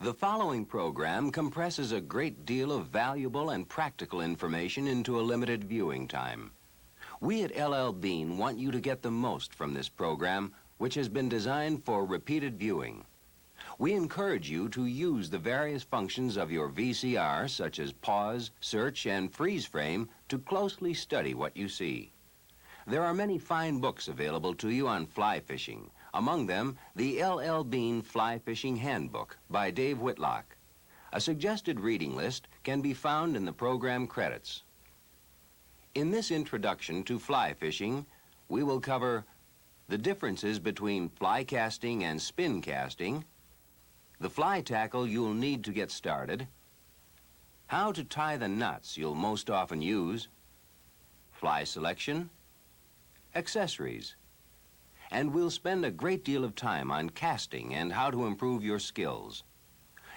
The following program compresses a great deal of valuable and practical information into a limited viewing time. We at LL Bean want you to get the most from this program, which has been designed for repeated viewing. We encourage you to use the various functions of your VCR, such as pause, search, and freeze frame, to closely study what you see. There are many fine books available to you on fly fishing. Among them, the LL Bean Fly Fishing Handbook by Dave Whitlock. A suggested reading list can be found in the program credits. In this introduction to fly fishing, we will cover the differences between fly casting and spin casting, the fly tackle you'll need to get started, how to tie the knots you'll most often use, fly selection, accessories. And we'll spend a great deal of time on casting and how to improve your skills.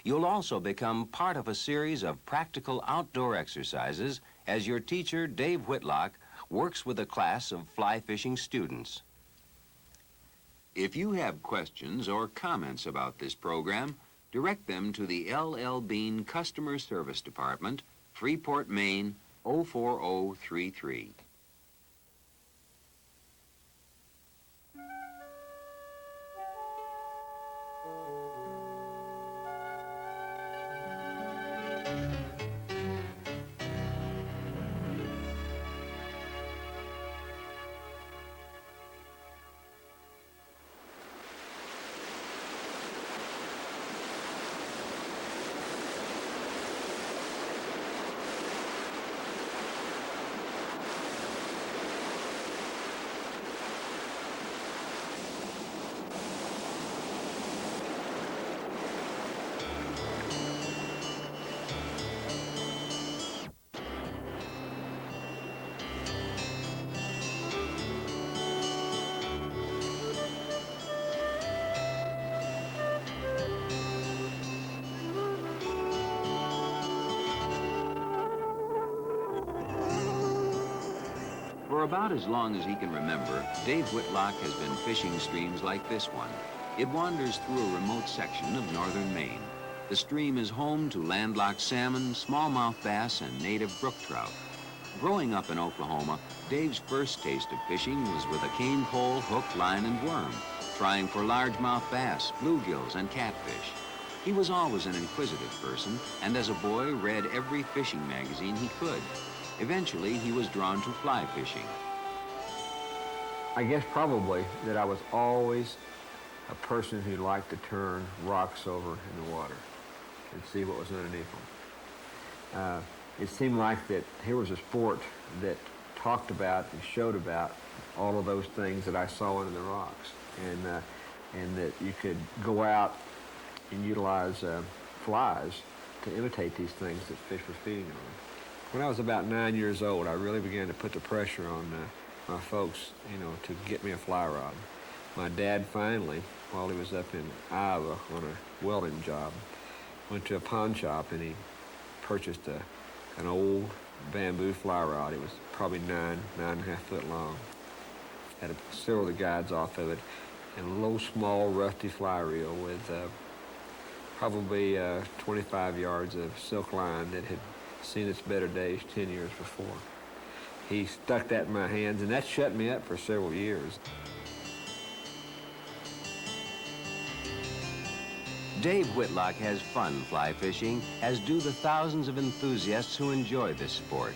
You'll also become part of a series of practical outdoor exercises as your teacher, Dave Whitlock, works with a class of fly fishing students. If you have questions or comments about this program, direct them to the LL Bean Customer Service Department, Freeport, Maine, 04033. For about as long as he can remember, Dave Whitlock has been fishing streams like this one. It wanders through a remote section of northern Maine. The stream is home to landlocked salmon, smallmouth bass, and native brook trout. Growing up in Oklahoma, Dave's first taste of fishing was with a cane pole, hook, line, and worm, trying for largemouth bass, bluegills, and catfish. He was always an inquisitive person, and as a boy read every fishing magazine he could. Eventually, he was drawn to fly fishing. I guess probably that I was always a person who liked to turn rocks over in the water and see what was underneath them. It seemed like that here was a sport that talked about and showed about all of those things that I saw under the rocks, and that you could go out and utilize flies to imitate these things that fish were feeding on. When I was about 9 years old, I really began to put the pressure on my folks, to get me a fly rod. My dad finally, while he was up in Iowa on a welding job, went to a pawn shop and he purchased an old bamboo fly rod. It was probably 9.5 foot long. Had several of the guides off of it, and a little small rusty fly reel with probably 25 yards of silk line that had seen its better days 10 years before. He stuck that in my hands, and that shut me up for several years. Dave Whitlock has fun fly fishing, as do the thousands of enthusiasts who enjoy this sport.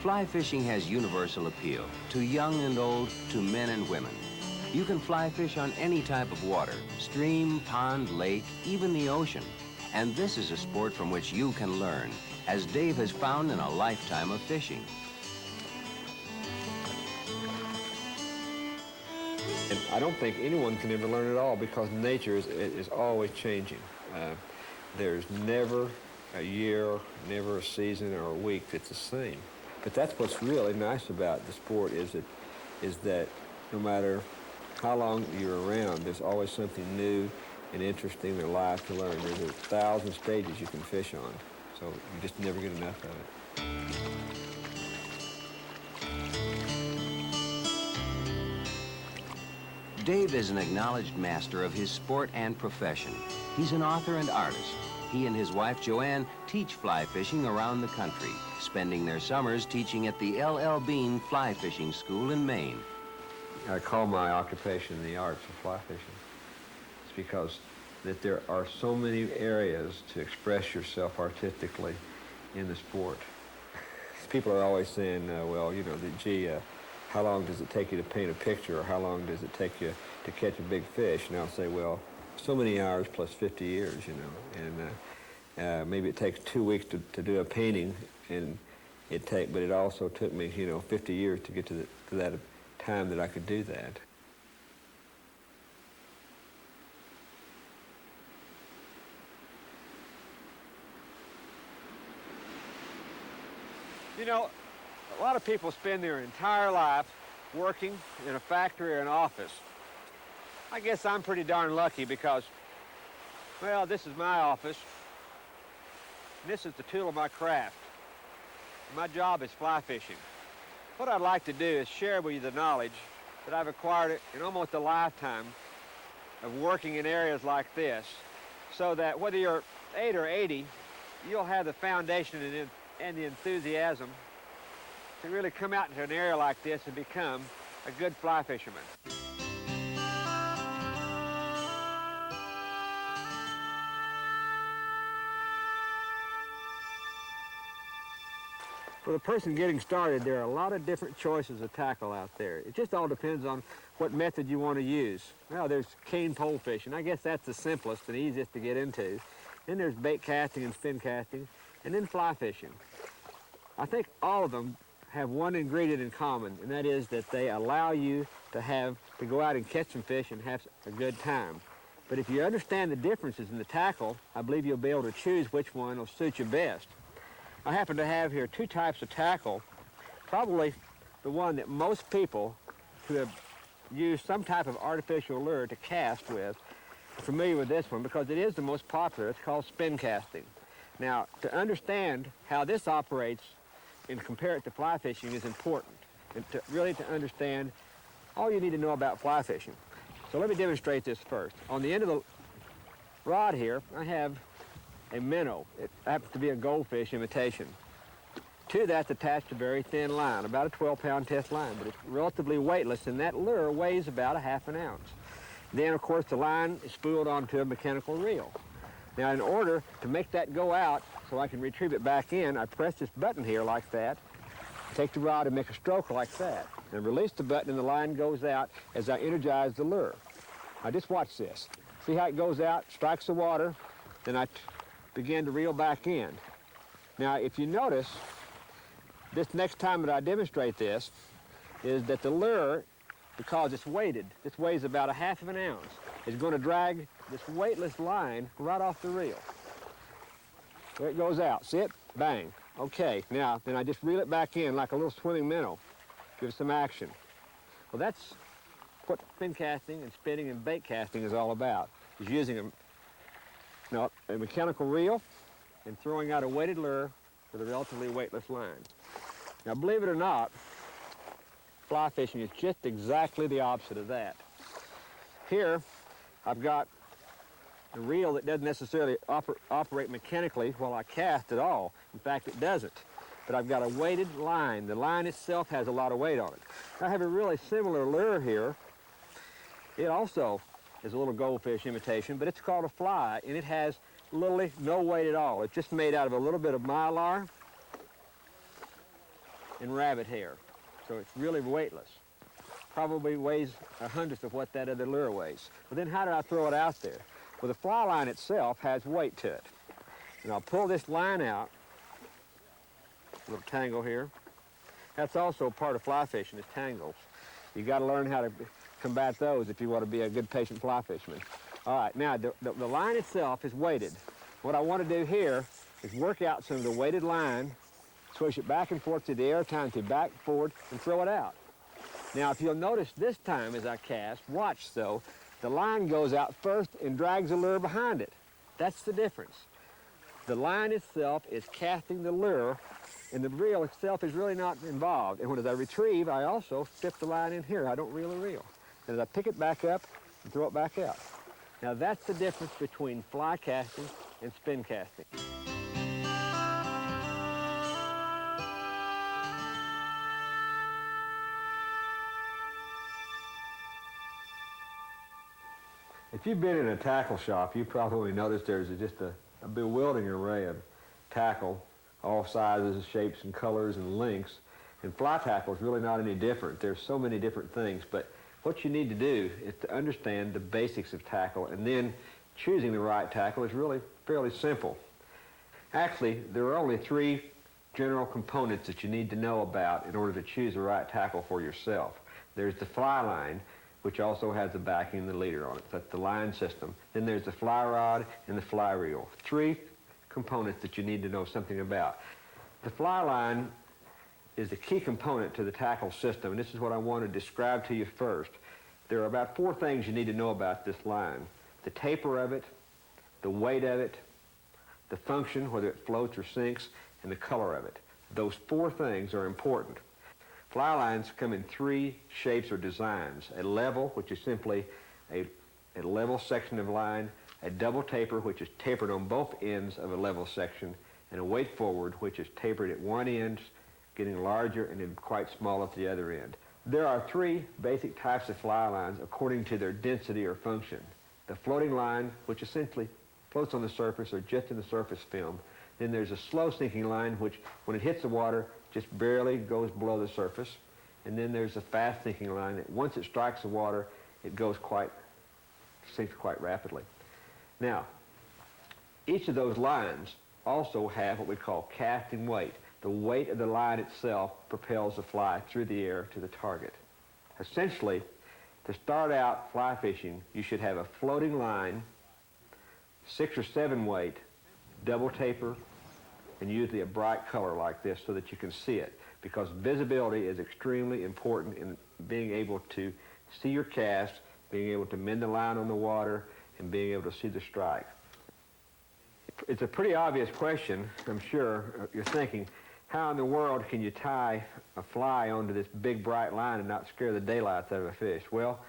Fly fishing has universal appeal to young and old, to men and women. You can fly fish on any type of water, stream, pond, lake, even the ocean. And this is a sport from which you can learn, as Dave has found in a lifetime of fishing. And I don't think anyone can ever learn it all, because nature is always changing. There's never a year, never a season or a week that's the same. But that's what's really nice about the sport, is that no matter how long you're around, there's always something new and interesting and alive to learn. There's 1,000 stages you can fish on, so you just never get enough of it. Dave is an acknowledged master of his sport and profession. He's an author and artist. He and his wife, Joanne, teach fly fishing around the country, spending their summers teaching at the L.L. Bean Fly Fishing School in Maine. I call my occupation the arts of fly fishing. It's because that there are so many areas to express yourself artistically in the sport. People are always saying, well, you know, gee, how long does it take you to paint a picture, or how long does it take you to catch a big fish? And I'll say, well, so many hours plus 50 years, you know. And maybe it takes 2 weeks to do a painting, and but it also took me, you know, 50 years to get to that time that I could do that. You know, a lot of people spend their entire life working in a factory or an office. I guess I'm pretty darn lucky because, well, this is my office. And this is the tool of my craft. My job is fly fishing. What I'd like to do is share with you the knowledge that I've acquired in almost a lifetime of working in areas like this, so that whether you're 8 or 80, you'll have the foundation and the enthusiasm to really come out into an area like this and become a good fly fisherman. For the person getting started, there are a lot of different choices of tackle out there. It just all depends on what method you want to use. Well, there's cane pole fishing. I guess that's the simplest and easiest to get into. Then there's bait casting and spin casting, and then fly fishing. I think all of them have one ingredient in common, and that is that they allow you to go out and catch some fish and have a good time. But if you understand the differences in the tackle, I believe you'll be able to choose which one will suit you best. I happen to have here 2 types of tackle, probably the one that most people who have used some type of artificial lure to cast with are familiar with this one because it is the most popular. It's called spin casting. Now, to understand how this operates and compare it to fly fishing is important, and to understand all you need to know about fly fishing. So let me demonstrate this first. On the end of the rod here, I have a minnow. It happens to be a goldfish imitation. To that's attached a very thin line, about a 12-pound test line, but it's relatively weightless, and that lure weighs about a ½ an ounce. Then, of course, the line is spooled onto a mechanical reel. Now, in order to make that go out so I can retrieve it back in, I press this button here like that, take the rod and make a stroke like that, and release the button and the line goes out as I energize the lure. Now, just watch this. See how it goes out, strikes the water, then I begin to reel back in. Now, if you notice, this next time that I demonstrate this, is that the lure, because it's weighted, this weighs about a ½ an ounce, is going to drag this weightless line right off the reel. There it goes out. See it? Bang. Okay, now, then I just reel it back in like a little swimming minnow. Give it some action. Well, that's what spin casting and spinning and bait casting is all about, is using a mechanical reel and throwing out a weighted lure with a relatively weightless line. Now, believe it or not, fly fishing is just exactly the opposite of that. Here, I've got a reel that doesn't necessarily operate mechanically while I cast at all. In fact, it doesn't. But I've got a weighted line. The line itself has a lot of weight on it. I have a really similar lure here. It also is a little goldfish imitation, but it's called a fly, and it has literally no weight at all. It's just made out of a little bit of mylar and rabbit hair. So it's really weightless. Probably weighs 1/100th of what that other lure weighs. But then how do I throw it out there? Well, the fly line itself has weight to it. And I'll pull this line out, a little tangle here. That's also part of fly fishing, is tangles. You got to learn how to combat those if you want to be a good patient fly fisherman. All right, now the line itself is weighted. What I want to do here is work out some of the weighted line, swish it back and forth to the air, time to back, forward, and throw it out. Now, if you'll notice this time as I cast, watch though, the line goes out first and drags the lure behind it. That's the difference. The line itself is casting the lure, and the reel itself is really not involved. And when as I retrieve, I also strip the line in here. I don't reel the reel. And as I pick it back up and throw it back out. Now, that's the difference between fly casting and spin casting. If you've been in a tackle shop, you probably noticed there's just a bewildering array of tackle, all sizes, shapes, and colors, and lengths. And fly tackle is really not any different. There's so many different things, but what you need to do is to understand the basics of tackle, and then choosing the right tackle is really fairly simple. Actually, there are only three general components that you need to know about in order to choose the right tackle for yourself. There's the fly line, which also has the backing and the leader on it. That's the line system. Then there's the fly rod and the fly reel. Three components that you need to know something about. The fly line is the key component to the tackle system, and this is what I want to describe to you first. There are about four things you need to know about this line: the taper of it, the weight of it, the function, whether it floats or sinks, and the color of it. Those four things are important. Fly lines come in three shapes or designs: a level, which is simply a level section of line; a double taper, which is tapered on both ends of a level section; and a weight forward, which is tapered at one end, getting larger, and then quite small at the other end. There are three basic types of fly lines according to their density or function. The floating line, which essentially floats on the surface or just in the surface film. Then there's a slow sinking line, which when it hits the water just barely goes below the surface. And then there's a fast sinking line that once it strikes the water, it sinks quite rapidly. Now, each of those lines also have what we call casting weight. The weight of the line itself propels the fly through the air to the target. Essentially, to start out fly fishing, you should have a floating line, 6 or 7 weight, double taper, and usually a bright color like this so that you can see it, because visibility is extremely important in being able to see your cast, being able to mend the line on the water, and being able to see the strike. It's a pretty obvious question, I'm sure. You're thinking, how in the world can you tie a fly onto this big bright line and not scare the daylights out of a fish? Well,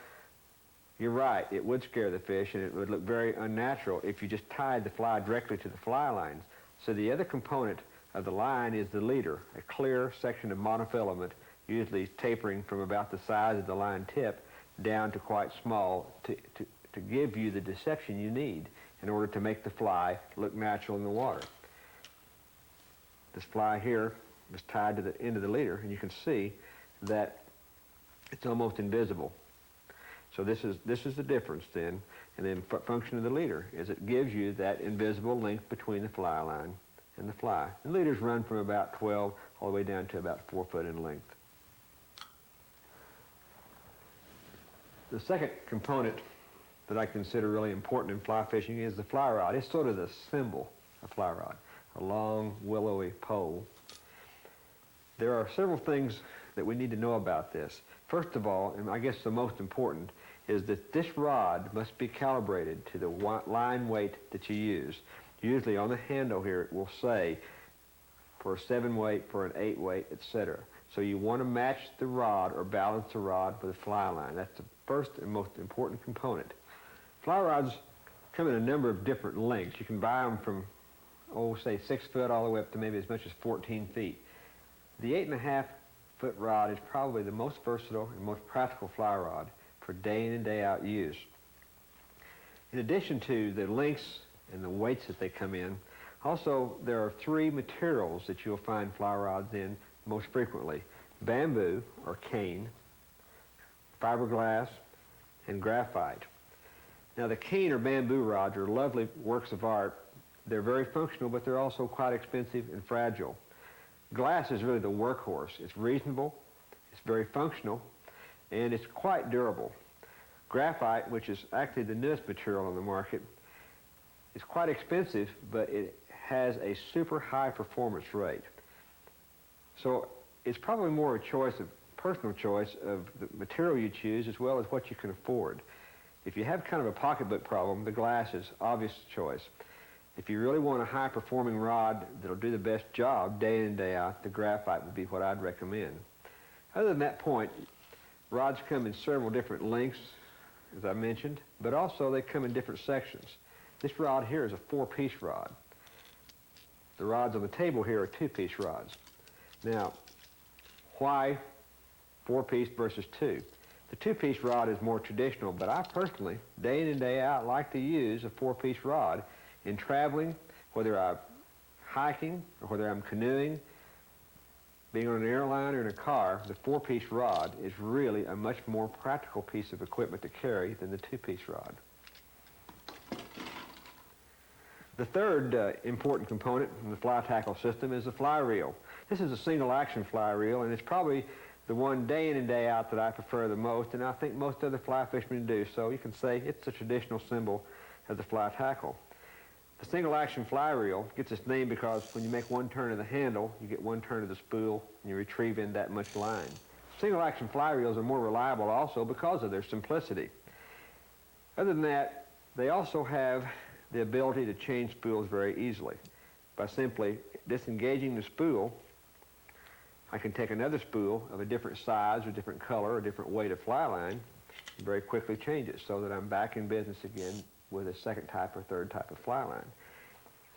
you're right, it would scare the fish, and it would look very unnatural if you just tied the fly directly to the fly lines. So the other component of the line is the leader, a clear section of monofilament, usually tapering from about the size of the line tip down to quite small to give you the deception you need in order to make the fly look natural in the water. This fly here is tied to the end of the leader, and you can see that it's almost invisible. So this is the difference then. And then function of the leader is it gives you that invisible link between the fly line and the fly. The leaders run from about 12 all the way down to about 4 foot in length. The second component that I consider really important in fly fishing is the fly rod. It's sort of the symbol of fly rod, a long willowy pole. There are several things that we need to know about this. First of all, and I guess the most important, is that this rod must be calibrated to the line weight that you use. Usually on the handle here it will say for a 7 weight, for an 8 weight, etc. So you want to match the rod or balance the rod with the fly line. That's the first and most important component. Fly rods come in a number of different lengths. You can buy them from, say 6 foot all the way up to maybe as much as 14 feet. The 8.5 foot rod is probably the most versatile and most practical fly rod for day in and day out use. In addition to the lengths and the weights that they come in, also there are 3 materials that you'll find fly rods in most frequently: bamboo or cane, fiberglass, and graphite. Now the cane or bamboo rods are lovely works of art. They're very functional, but they're also quite expensive and fragile. Glass is really the workhorse. It's reasonable, it's very functional, and it's quite durable. Graphite, which is actually the newest material on the market, is quite expensive, but it has a super high performance rate. So it's probably more a personal choice of the material you choose as well as what you can afford. If you have kind of a pocketbook problem, the glass is obvious choice. If you really want a high-performing rod that'll do the best job day in and day out, the graphite would be what I'd recommend. Other than that point, rods come in several different lengths, as I mentioned, but also they come in different sections. This rod here is a 4-piece rod. The rods on the table here are 2-piece rods. Now, why 4-piece versus 2? The 2-piece rod is more traditional, but I personally, day in and day out, like to use a 4-piece rod in traveling, whether I'm hiking or whether I'm canoeing, being on an airline or in a car. The 4-piece rod is really a much more practical piece of equipment to carry than the 2-piece rod. The third important component in the fly tackle system is the fly reel. This is a single action fly reel, and it's probably the one day in and day out that I prefer the most, and I think most other fly fishermen do. So you can say it's a traditional symbol of the fly tackle. The single action fly reel gets its name because when you make one turn of the handle, you get one turn of the spool, and you retrieve in that much line. Single action fly reels are more reliable also because of their simplicity. Other than that, they also have the ability to change spools very easily. By simply disengaging the spool, I can take another spool of a different size or different color or different weight of fly line and very quickly change it so that I'm back in business again with a second type or third type of fly line.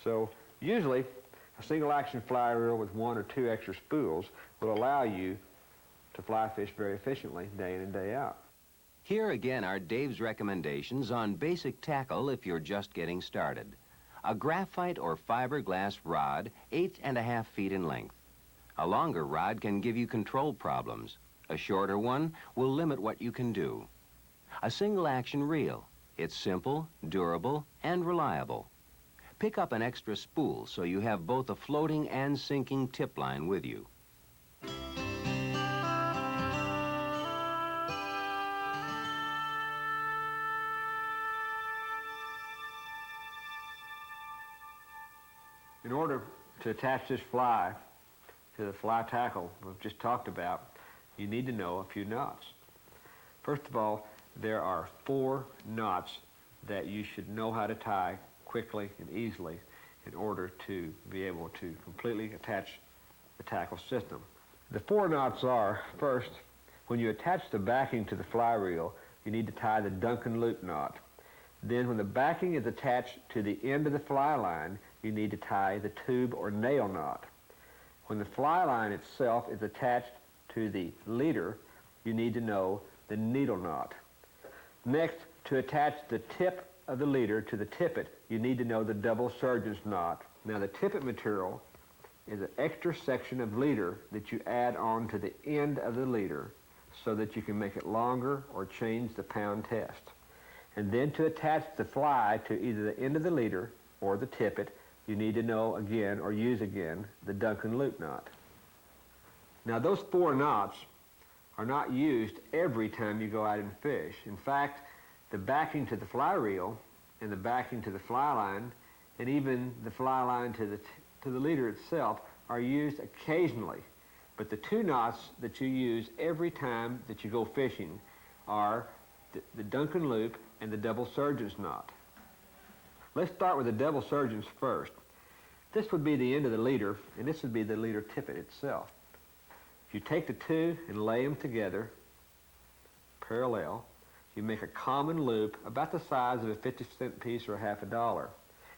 So usually a single action fly reel with 1 or 2 extra spools will allow you to fly fish very efficiently day in and day out. Here again are Dave's recommendations on basic tackle if you're just getting started. A graphite or fiberglass rod 8.5 feet in length. A longer rod can give you control problems. A shorter one will limit what you can do. A single action reel. It's simple, durable, and reliable. Pick up an extra spool so you have both a floating and sinking tip line with you. In order to attach this fly to the fly tackle we've just talked about, you need to know a few knots. First of all, there are 4 knots that you should know how to tie quickly and easily in order to be able to completely attach the tackle system. The 4 knots are, first, when you attach the backing to the fly reel, you need to tie the Duncan loop knot. Then when the backing is attached to the end of the fly line, you need to tie the tube or nail knot. When the fly line itself is attached to the leader, you need to know the needle knot. Next, to attach the tip of the leader to the tippet, you need to know the double surgeon's knot. Now the tippet material is an extra section of leader that you add on to the end of the leader so that you can make it longer or change the pound test. And then to attach the fly to either the end of the leader or the tippet, you need to know again or use again the Duncan loop knot. Now those 4 knots are not used every time you go out and fish. In fact, the backing to the fly reel and the backing to the fly line and even the fly line to the leader itself are used occasionally. But the 2 knots that you use every time that you go fishing are the Duncan loop and the double surgeon's knot. Let's start with the double surgeons first. This would be the end of the leader, and this would be the leader tippet itself. If you take the 2 and lay them together, parallel, you make a common loop about the size of a 50-cent piece or half a dollar.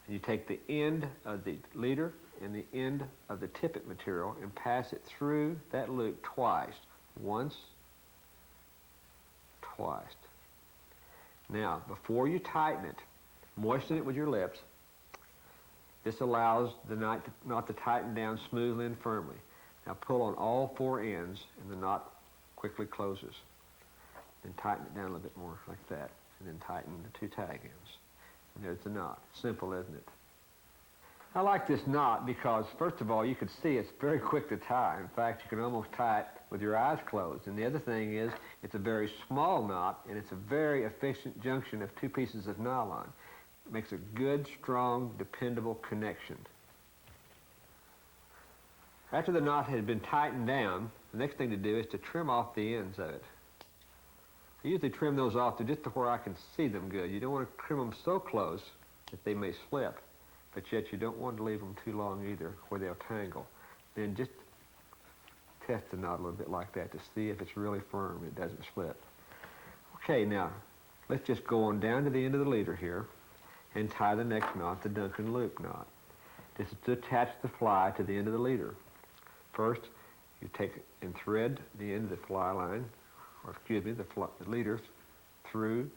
And you take the end of the leader and the end of the tippet material and pass it through that loop twice. Once, twice. Now, before you tighten it, moisten it with your lips. This allows the knot to tighten down smoothly and firmly. Now pull on all 4 ends and the knot quickly closes. Then tighten it down a little bit more like that, and then tighten the 2 tag ends. And there's the knot. Simple, isn't it? I like this knot because, first of all, you can see it's very quick to tie. In fact, you can almost tie it with your eyes closed. And the other thing is, it's a very small knot, and it's a very efficient junction of 2 pieces of nylon. It makes a good, strong, dependable connection. After the knot has been tightened down, the next thing to do is to trim off the ends of it. I usually trim those off to just to where I can see them good. You don't want to trim them so close that they may slip, but yet you don't want to leave them too long either where they'll tangle. Then just test the knot a little bit like that to see if it's really firm, it doesn't slip. Okay, now let's just go on down to the end of the leader here, and tie the next knot, the Duncan loop knot. This is to attach the fly to the end of the leader. First, you take and thread the end of the fly line, or excuse me, the leader through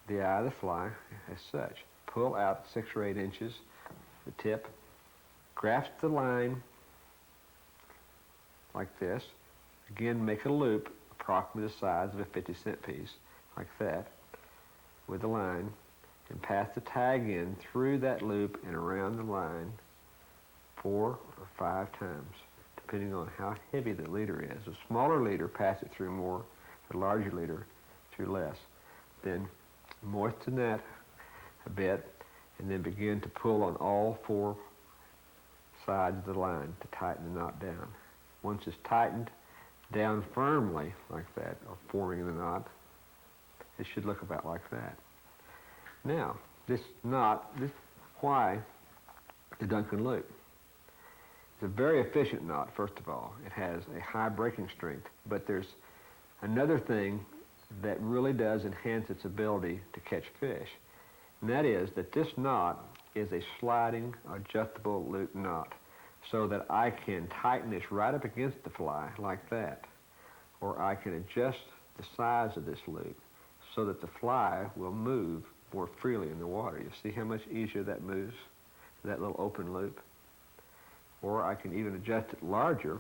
the eye of the fly as such. Pull out 6 or 8 inches, the tip, grasp the line like this. Again, make a loop approximately the size of a 50-cent piece, like that, with the line, and pass the tag in through that loop and around the line 4 or 5 times, depending on how heavy the leader is. A smaller leader, pass it through more, the larger leader through less. Then moisten that a bit, and then begin to pull on all 4 sides of the line to tighten the knot down. Once it's tightened down firmly like that, or forming the knot, it should look about like that. Now, this knot, why the Duncan loop? It's a very efficient knot, first of all. It has a high breaking strength, but there's another thing that really does enhance its ability to catch fish, and that is that this knot is a sliding, adjustable loop knot, so that I can tighten this right up against the fly like that, or I can adjust the size of this loop so that the fly will move more freely in the water. You see how much easier that moves, that little open loop? Or I can even adjust it larger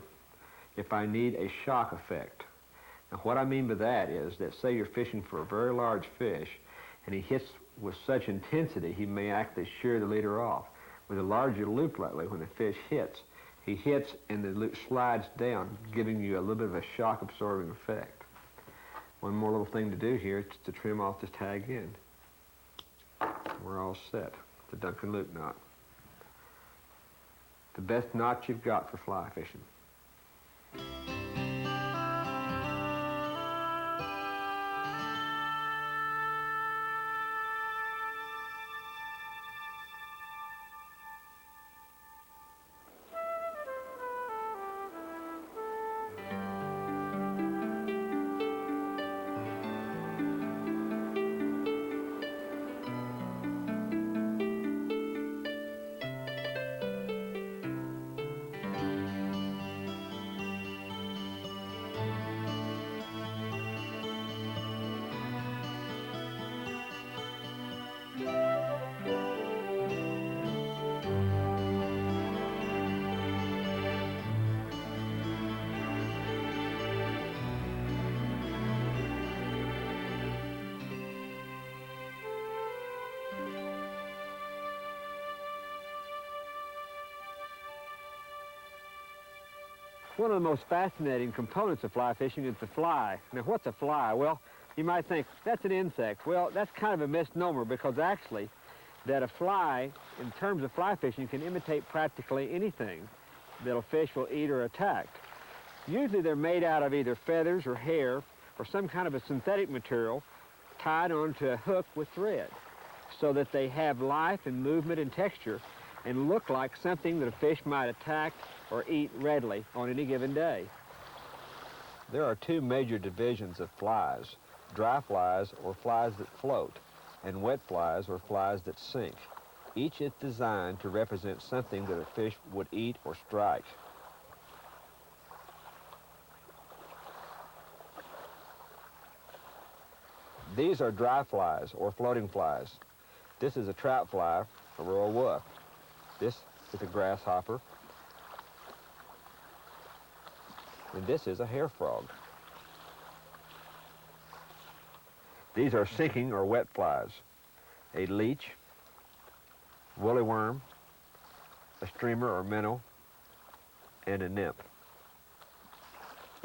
if I need a shock effect. Now what I mean by that is that, say you're fishing for a very large fish and he hits with such intensity he may actually shear the leader off. With a larger loop lately, when the fish hits, he hits and the loop slides down, giving you a little bit of a shock absorbing effect. One more little thing to do here is to trim off this tag end. We're all set. The Duncan loop knot. The best knot you've got for fly fishing. One of the most fascinating components of fly fishing is the fly. Now, what's a fly? Well, you might think, that's an insect. Well, that's kind of a misnomer, because actually, that a fly, in terms of fly fishing, can imitate practically anything that a fish will eat or attack. Usually they're made out of either feathers or hair or some kind of a synthetic material tied onto a hook with thread, so that they have life and movement and texture and look like something that a fish might attack or eat readily on any given day. There are 2 major divisions of flies: dry flies, or flies that float, and wet flies, or flies that sink. Each is designed to represent something that a fish would eat or strike. These are dry flies, or floating flies. This is a trout fly, a royal woof. This is a grasshopper. And this is a hair frog. These are sinking or wet flies: a leech, woolly worm, a streamer or minnow, and a nymph.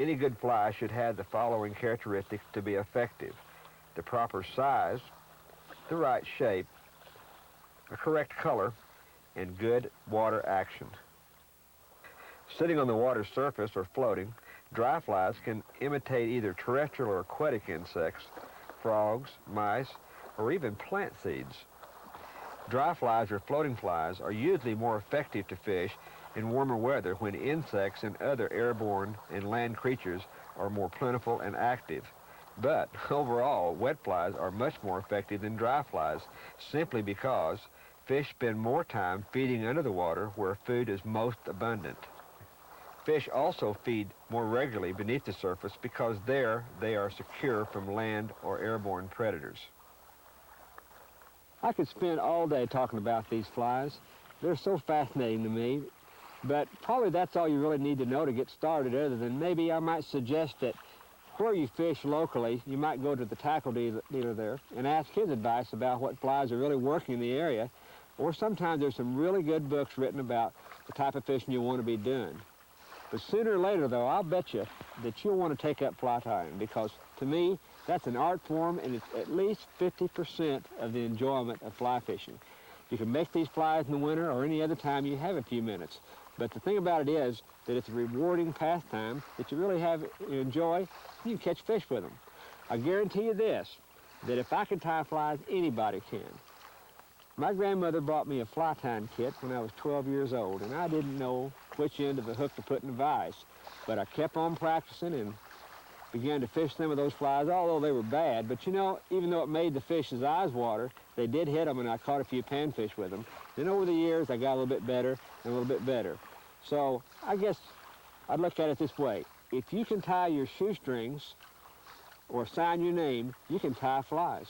Any good fly should have the following characteristics to be effective: the proper size, the right shape, a correct color, and good water action. Sitting on the water's surface or floating, dry flies can imitate either terrestrial or aquatic insects, frogs, mice, or even plant seeds. Dry flies or floating flies are usually more effective to fish in warmer weather, when insects and other airborne and land creatures are more plentiful and active. But overall, wet flies are much more effective than dry flies simply because fish spend more time feeding under the water where food is most abundant. Fish also feed more regularly beneath the surface because there they are secure from land or airborne predators. I could spend all day talking about these flies. They're so fascinating to me, but probably that's all you really need to know to get started, other than maybe I might suggest that where you fish locally, you might go to the tackle dealer there and ask his advice about what flies are really working in the area, or sometimes there's some really good books written about the type of fishing you want to be doing. But sooner or later, though, I'll bet you that you'll want to take up fly tying, because to me, that's an art form, and it's at least 50% of the enjoyment of fly fishing. You can make these flies in the winter or any other time you have a few minutes. But the thing about it is that it's a rewarding pastime that you really you enjoy. You can catch fish with them. I guarantee you this, that if I can tie flies, anybody can. My grandmother bought me a fly tying kit when I was 12 years old, and I didn't know which end of the hook to put in the vise. But I kept on practicing and began to fish some of those flies, although they were bad. But you know, even though it made the fish's eyes water, they did hit them, and I caught a few panfish with them. Then over the years, I got a little bit better and a little bit better. So I guess I'd look at it this way. If you can tie your shoestrings or sign your name, you can tie flies.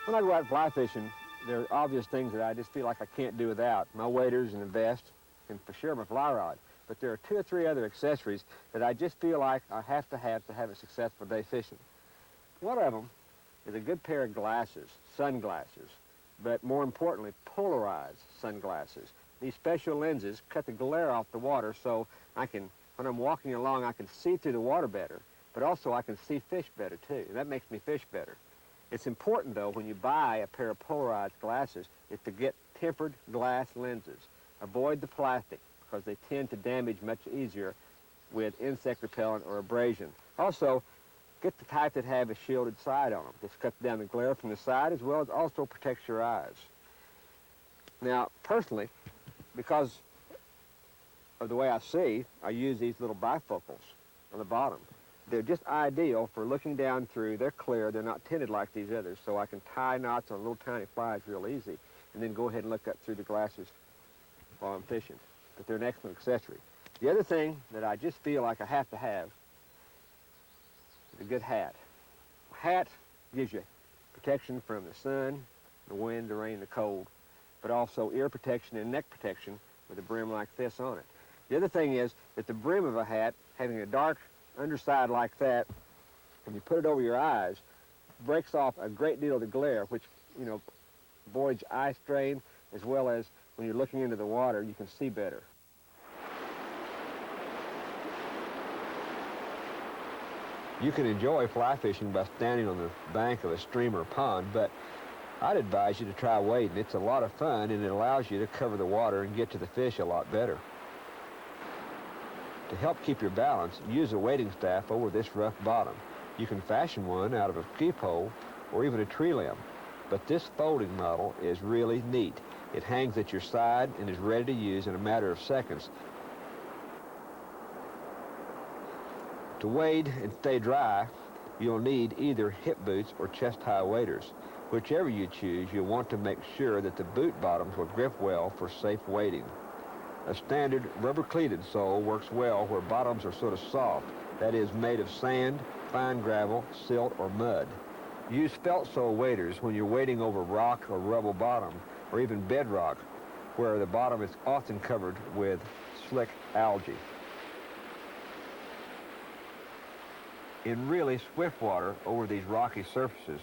When I go out fly fishing, there are obvious things that I just feel like I can't do without. My waders and a vest, and for sure my fly rod. But there are 2 or 3 other accessories that I just feel like I have to have a successful day fishing. One of them is a good pair of glasses, sunglasses, but more importantly, polarized sunglasses. These special lenses cut the glare off the water so when I'm walking along, I can see through the water better, but also I can see fish better too, and that makes me fish better. It's important, though, when you buy a pair of polarized glasses, is to get tempered glass lenses. Avoid the plastic, because they tend to damage much easier with insect repellent or abrasion. Also, get the type that have a shielded side on them. This cuts down the glare from the side, as well as also protects your eyes. Now, personally, because of the way I see, I use these little bifocals on the bottom. They're just ideal for looking down through. They're clear. They're not tinted like these others, so I can tie knots on little tiny flies real easy and then go ahead and look up through the glasses while I'm fishing. But they're an excellent accessory. The other thing that I just feel like I have to have is a good hat. A hat gives you protection from the sun, the wind, the rain, the cold, but also ear protection and neck protection with a brim like this on it. The other thing is that the brim of a hat, having a dark underside like that, when you put it over your eyes, breaks off a great deal of the glare, which, you know, avoids eye strain, as well as when you're looking into the water, you can see better. You can enjoy fly fishing by standing on the bank of a stream or pond, but I'd advise you to try wading. It's a lot of fun, and it allows you to cover the water and get to the fish a lot better. To help keep your balance, use a wading staff over this rough bottom. You can fashion one out of a ski pole or even a tree limb, but this folding model is really neat. It hangs at your side and is ready to use in a matter of seconds. To wade and stay dry, you'll need either hip boots or chest-high waders. Whichever you choose, you'll want to make sure that the boot bottoms will grip well for safe wading. A standard rubber-cleated sole works well where bottoms are sort of soft, that is, made of sand, fine gravel, silt, or mud. Use felt sole waders when you're wading over rock or rubble bottom, or even bedrock, where the bottom is often covered with slick algae. In really swift water over these rocky surfaces,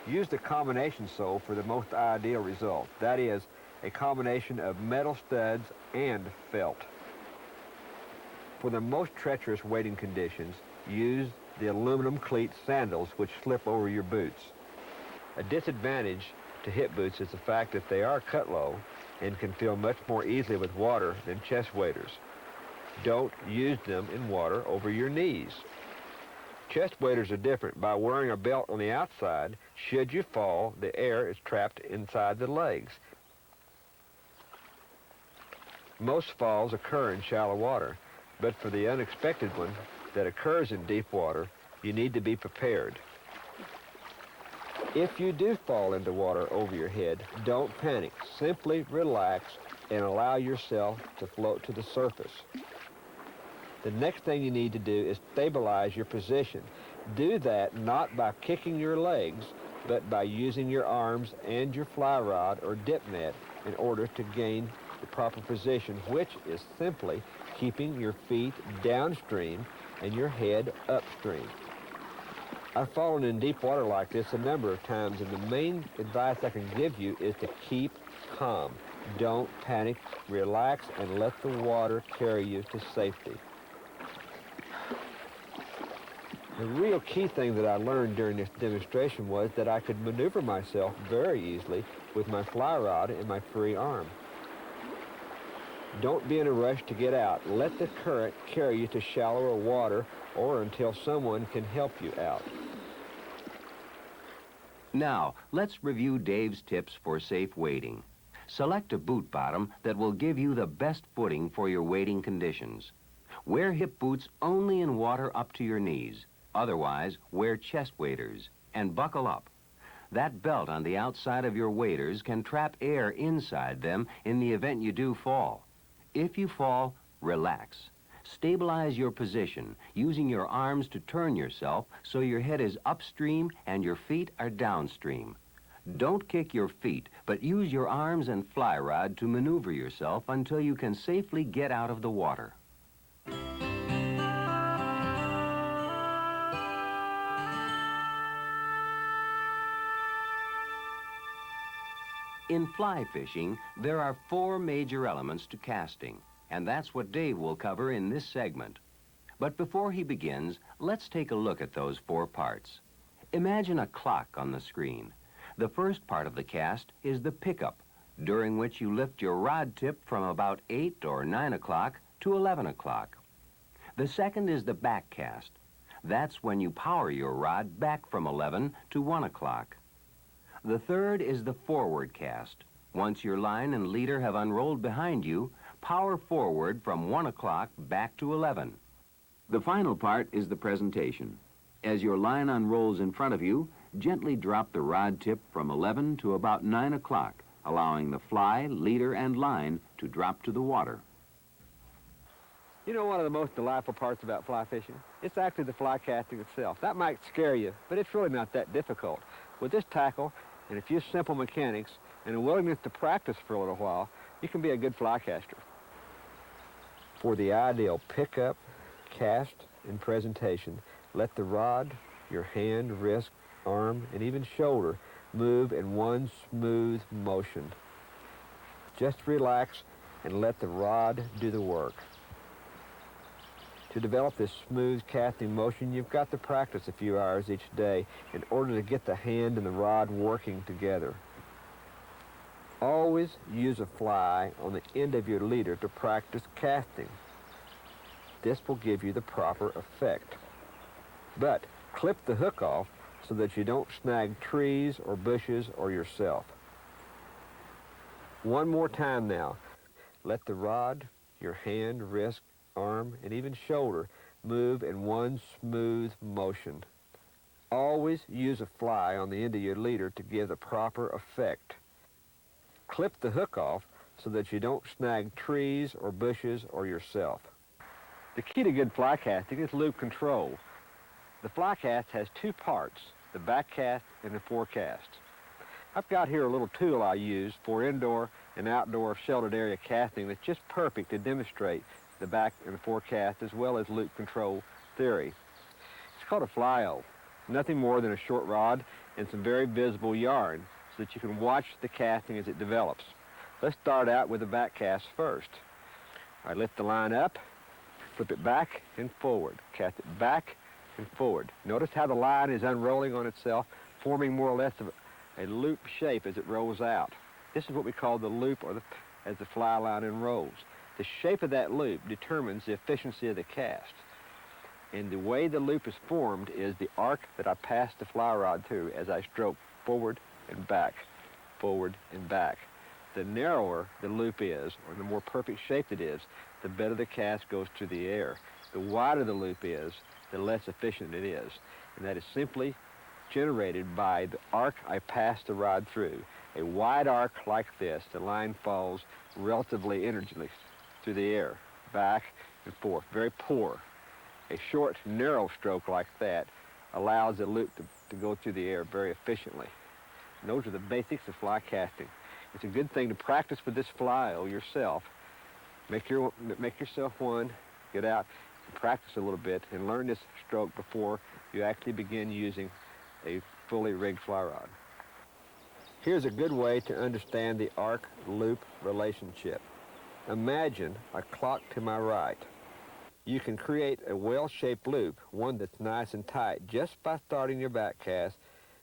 use the combination sole for the most ideal result. That is, a combination of metal studs and felt. For the most treacherous wading conditions, use the aluminum cleat sandals which slip over your boots. A disadvantage to hip boots is the fact that they are cut low and can fill much more easily with water than chest waders. Don't use them in water over your knees. Chest waders are different. By wearing a belt on the outside, should you fall, the air is trapped inside the legs. Most falls occur in shallow water, but for the unexpected one that occurs in deep water, you need to be prepared. If you do fall into water over your head, don't panic. Simply relax and allow yourself to float to the surface. The next thing you need to do is stabilize your position. Do that not by kicking your legs, but by using your arms and your fly rod or dip net in order to gain the proper position, which is simply keeping your feet downstream and your head upstream. I've fallen in deep water like this a number of times, and the main advice I can give you is to keep calm. Don't panic, relax, and let the water carry you to safety. The real key thing that I learned during this demonstration was that I could maneuver myself very easily with my fly rod and my free arm. Don't be in a rush to get out. Let the current carry you to shallower water or until someone can help you out. Now, let's review Dave's tips for safe wading. Select a boot bottom that will give you the best footing for your wading conditions. Wear hip boots only in water up to your knees. Otherwise, wear chest waders and buckle up. That belt on the outside of your waders can trap air inside them in the event you do fall. If you fall, relax. Stabilize your position, using your arms to turn yourself so your head is upstream and your feet are downstream. Don't kick your feet, but use your arms and fly rod to maneuver yourself until you can safely get out of the water. In fly fishing, there are 4 major elements to casting, and that's what Dave will cover in this segment. But before he begins, let's take a look at those 4 parts. Imagine a clock on the screen. The first part of the cast is the pickup, during which you lift your rod tip from about 8 or 9 o'clock to 11 o'clock. The second is the back cast. That's when you power your rod back from 11 to 1 o'clock. The third is the forward cast. Once your line and leader have unrolled behind you, power forward from 1 o'clock back to 11. The final part is the presentation. As your line unrolls in front of you, gently drop the rod tip from 11 to about 9 o'clock, allowing the fly, leader, and line to drop to the water. You know one of the most delightful parts about fly fishing? It's actually the fly casting itself. That might scare you, but it's really not that difficult. With this tackle and a few simple mechanics and a willingness to practice for a little while, you can be a good fly caster. For the ideal pickup, cast, and presentation, let the rod, your hand, wrist, arm, and even shoulder move in one smooth motion. Just relax and let the rod do the work. To develop this smooth casting motion, you've got to practice a few hours each day in order to get the hand and the rod working together. Always use a fly on the end of your leader to practice casting. This will give you the proper effect. But clip the hook off so that you don't snag trees or bushes or yourself. One more time now. Let the rod, your hand, wrist, arm, and even shoulder move in one smooth motion. Always use a fly on the end of your leader to give the proper effect. Clip the hook off so that you don't snag trees or bushes or yourself. The key to good fly casting is loop control. The fly cast has 2 parts, the back cast and the forecast. I've got here a little tool I use for indoor and outdoor sheltered area casting that's just perfect to demonstrate the back and the forecast as well as loop control theory. It's called a fly-o. Nothing more than a short rod and some very visible yarn so that you can watch the casting as it develops. Let's start out with the back cast first. I lift the line up, flip it back and forward, cast it back and forward. Notice how the line is unrolling on itself, forming more or less of a loop shape as it rolls out. This is what we call the loop, or as the fly line unrolls. The shape of that loop determines the efficiency of the cast. And the way the loop is formed is the arc that I pass the fly rod through as I stroke forward and back, forward and back. The narrower the loop is, or the more perfect shaped it is, the better the cast goes through the air. The wider the loop is, the less efficient it is. And that is simply generated by the arc I pass the rod through. A wide arc like this, the line falls relatively energyless through the air, back and forth, very poor. A short, narrow stroke like that allows the loop to go through the air very efficiently. And those are the basics of fly casting. It's a good thing to practice with this fly-o yourself. Make yourself one, get out and practice a little bit and learn this stroke before you actually begin using a fully rigged fly rod. Here's a good way to understand the arc-loop relationship. Imagine a clock to my right. You can create a well-shaped loop, one that's nice and tight, just by starting your back cast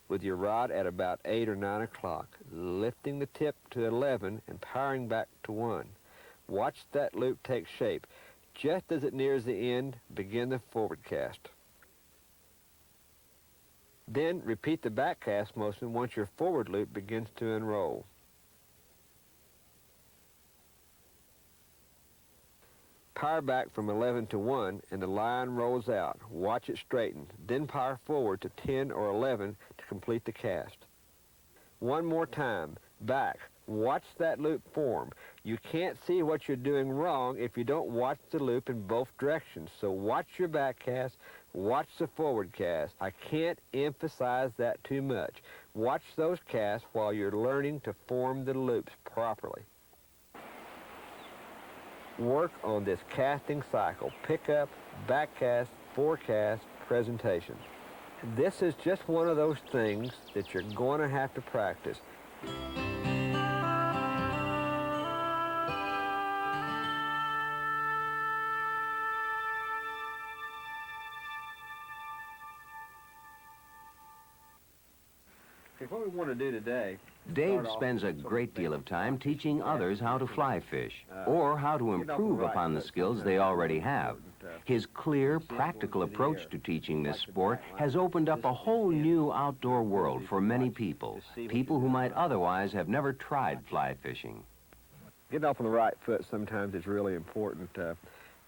with your rod at about 8 or 9 o'clock, lifting the tip to 11 and powering back to 1. Watch that loop take shape. Just as it nears the end, begin the forward cast. Then repeat the back cast motion once your forward loop begins to unroll. Power back from 11 to 1 and the line rolls out. Watch it straighten. Then power forward to 10 or 11 to complete the cast. One more time. Back. Watch that loop form. You can't see what you're doing wrong if you don't watch the loop in both directions. So watch your back cast, watch the forward cast. I can't emphasize that too much. Watch those casts while you're learning to form the loops properly. Work on this casting cycle. Pick up, back cast, forecast, presentation. This is just one of those things that you're going to have to practice. What we want to do today... Dave spends a great deal of time teaching others how to fly fish, or how to improve upon the skills they already have. His clear, practical approach to teaching this sport has opened up a whole new outdoor world for many people, people who might otherwise have never tried fly fishing. Getting off on the right foot sometimes is really important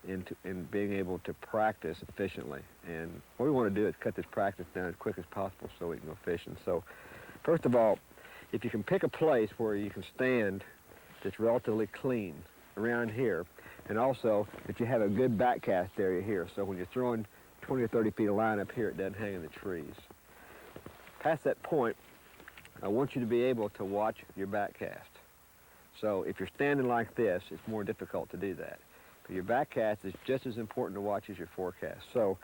in being able to practice efficiently. And what we want to do is cut this practice down as quick as possible so we can go fishing. So, first of all, if you can pick a place where you can stand that's relatively clean around here, and also that you have a good back cast area here, so when you're throwing 20 or 30 feet of line up here, it doesn't hang in the trees. Past that point, I want you to be able to watch your back cast. So if you're standing like this, it's more difficult to do that. But your back cast is just as important to watch as your forecast. So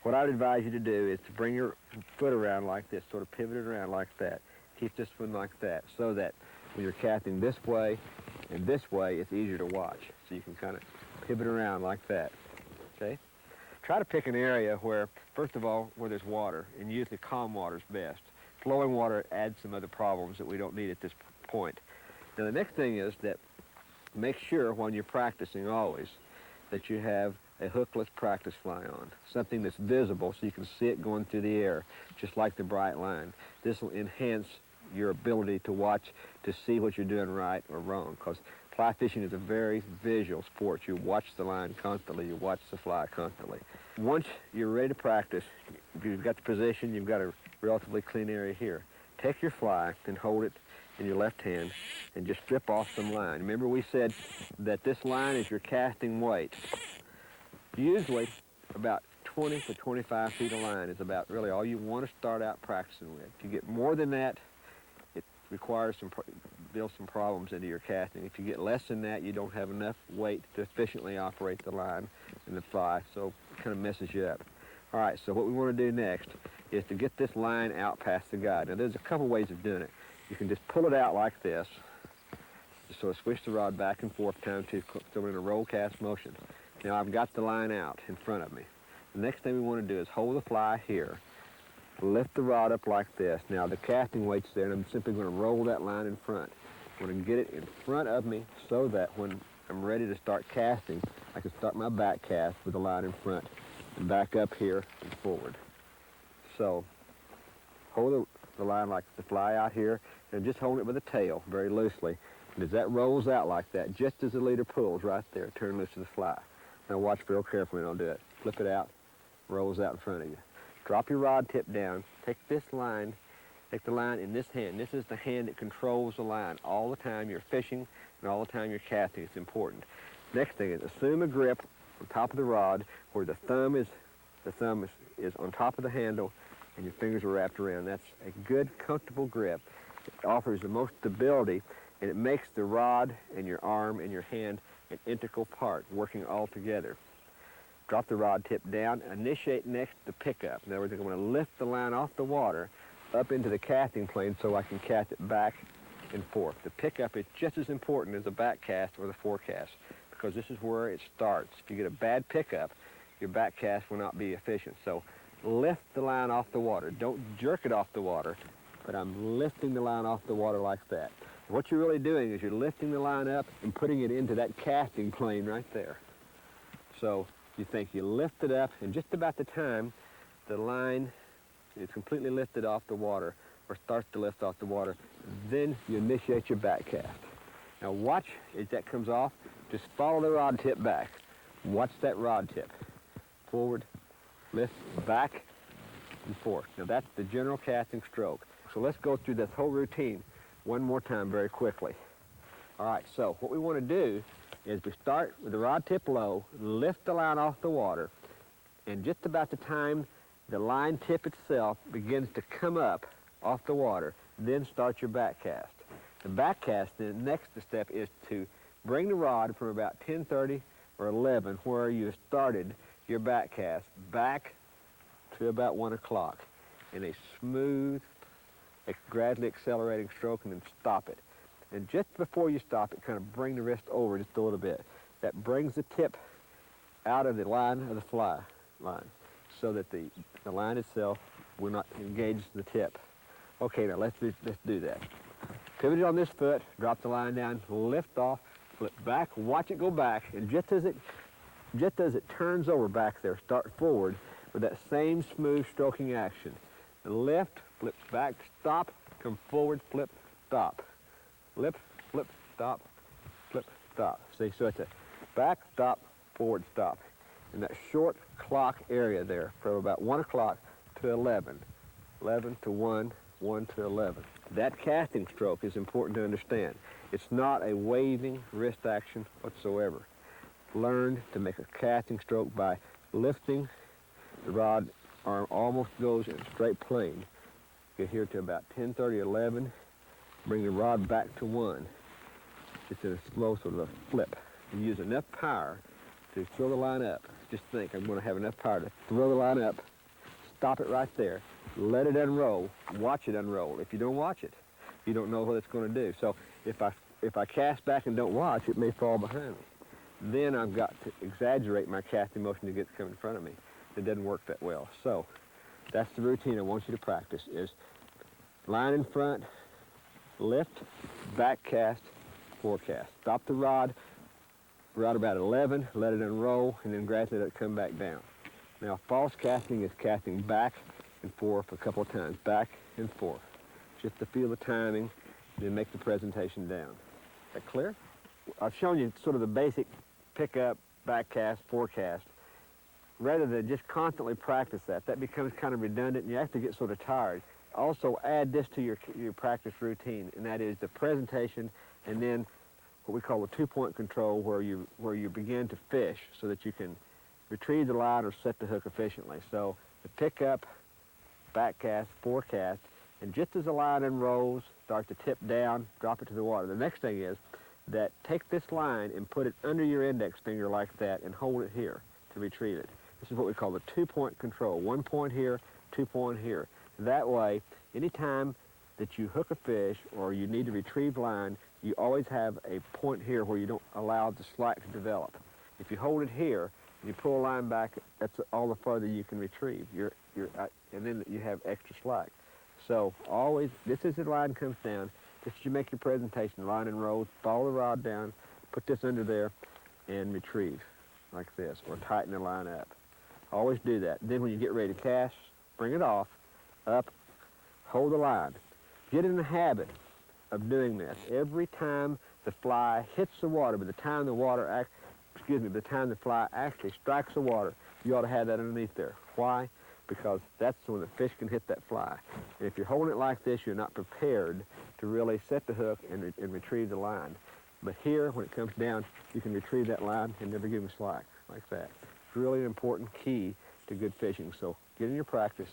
what I'd advise you to do is to bring your foot around like this, sort of pivot it around like that. Keep this one like that, so that when you're casting this way and this way, it's easier to watch. So you can kind of pivot around like that, okay? Try to pick an area where, first of all, where there's water, and usually calm water is best. Flowing water adds some other problems that we don't need at this point. Now, the next thing is that make sure when you're practicing always that you have a hookless practice fly on, something that's visible so you can see it going through the air, just like the bright line. This will enhance your ability to watch, to see what you're doing right or wrong, because fly fishing is a very visual sport. You watch the line constantly, you watch the fly constantly. Once you're ready to practice, you've got the position, you've got a relatively clean area here. Take your fly and hold it in your left hand and just strip off some line. Remember we said that this line is your casting weight. Usually about 20 to 25 feet of line is about really all you want to start out practicing with. If you get more than that, it requires build some problems into your casting. If you get less than that, you don't have enough weight to efficiently operate the line and the fly, so it kind of messes you up. All right, so what we want to do next is to get this line out past the guide. Now, there's a couple ways of doing it. You can just pull it out like this, just sort of switch the rod back and forth, time to so we're in a roll cast motion. Now, I've got the line out in front of me. The next thing we want to do is hold the fly here, lift the rod up like this. Now, the casting weight's there, and I'm simply going to roll that line in front. I'm going to get it in front of me so that when I'm ready to start casting, I can start my back cast with the line in front and back up here and forward. So, hold the line like the fly out here, and just hold it with the tail very loosely. And as that rolls out like that, just as the leader pulls right there, turn loose of the fly. Now watch real carefully and I'll do it. Flip it out, rolls out in front of you. Drop your rod tip down, take this line, take the line in this hand. This is the hand that controls the line all the time you're fishing and all the time you're casting. It's important. Next thing is assume a grip on top of the rod where the thumb is on top of the handle and your fingers are wrapped around. That's a good, comfortable grip. It offers the most stability, and it makes the rod and your arm and your hand an integral part, working all together. Drop the rod tip down, initiate next the pickup. In other words, I'm going to lift the line off the water up into the casting plane so I can cast it back and forth. The pickup is just as important as the back cast or the forecast because this is where it starts. If you get a bad pickup, your back cast will not be efficient. So lift the line off the water. Don't jerk it off the water, but I'm lifting the line off the water like that. What you're really doing is you're lifting the line up and putting it into that casting plane right there. So you think you lift it up, and just about the time the line is completely lifted off the water or starts to lift off the water, then you initiate your back cast. Now watch as that comes off. Just follow the rod tip back. Watch that rod tip. Forward, lift, back, and forth. Now that's the general casting stroke. So let's go through this whole routine one more time very quickly. All right, so what we want to do is we start with the rod tip low, lift the line off the water, and just about the time the line tip itself begins to come up off the water, then start your back cast. The back cast, the next step is to bring the rod from about 10:30 or 11, where you started your back cast, back to about 1 o'clock in a smooth, gradually accelerating stroke, and then stop it. And just before you stop it, kind of bring the wrist over just a little bit. That brings the tip out of the line of the fly line so that the line itself will not engage the tip. Okay, now let's do that. Pivot it on this foot, drop the line down, lift off, flip back, watch it go back, and just as it turns over back there, start forward with that same smooth stroking action. Lift, flip back, stop, come forward, flip, stop. Flip, flip, stop, flip, stop. See, so it's a back, stop, forward, stop. In that short clock area there from about 1 o'clock to 11, 11 to 1, 1 to 11. That casting stroke is important to understand. It's not a waving wrist action whatsoever. Learn to make a casting stroke by lifting the rod. Arm almost goes in a straight plane. Get here to about 10:30, 11. Bring the rod back to 1. It's in a slow sort of a flip. You use enough power to throw the line up. Just think, I'm going to have enough power to throw the line up, stop it right there, let it unroll, watch it unroll. If you don't watch it, you don't know what it's going to do. So if I cast back and don't watch, it may fall behind me. Then I've got to exaggerate my casting motion to get it come in front of me. It doesn't work that well. So that's the routine I want you to practice is line in front, lift, back cast, forecast. Stop the rod about 11, let it unroll, and then gradually let it come back down. Now false casting is casting back and forth a couple of times, back and forth, just to feel the timing, and then make the presentation down. Is that clear? I've shown you sort of the basic pickup, back cast, forecast. Rather than just constantly practice that becomes kind of redundant and you have to get sort of tired. Also add this to your practice routine, and that is the presentation and then what we call the 2-point control where you begin to fish so that you can retrieve the line or set the hook efficiently. So the pickup, back cast, forecast, and just as the line unrolls, start to tip down, drop it to the water. The next thing is that take this line and put it under your index finger like that and hold it here to retrieve it. This is what we call the 2-point control. 1 point here, 2 point here. That way, anytime that you hook a fish or you need to retrieve line, you always have a point here where you don't allow the slack to develop. If you hold it here and you pull a line back, that's all the farther you can retrieve. And then you have extra slack. So always, this is the line comes down. Just as you make your presentation, line and rolls, follow the rod down, put this under there, and retrieve like this, or tighten the line up. Always do that. Then when you get ready to cast, bring it off, up, hold the line. Get in the habit of doing this. Every time the fly hits the water, by the time the time the fly actually strikes the water, you ought to have that underneath there. Why? Because that's when the fish can hit that fly. And if you're holding it like this, you're not prepared to really set the hook and retrieve the line. But here, when it comes down, you can retrieve that line and never give them slack, like that. It's really an important key to good fishing. So get in your practice,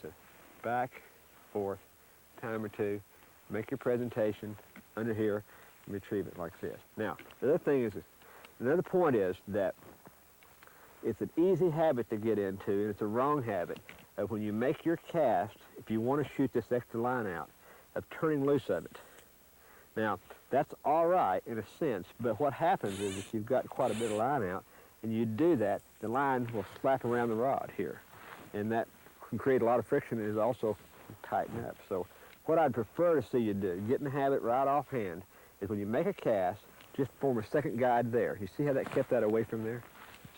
back, forth, time or two, make your presentation under here, and retrieve it like this. Now, the other thing is, another point is that it's an easy habit to get into, and it's a wrong habit, of when you make your cast, if you want to shoot this extra line out, of turning loose of it. Now, that's all right in a sense, but what happens is if you've got quite a bit of line out, and you do that, the line will slap around the rod here, and that can create a lot of friction and is also tighten up. So what I'd prefer to see you do, get in the habit right offhand, is when you make a cast, just form a second guide there. You see how that kept that away from there?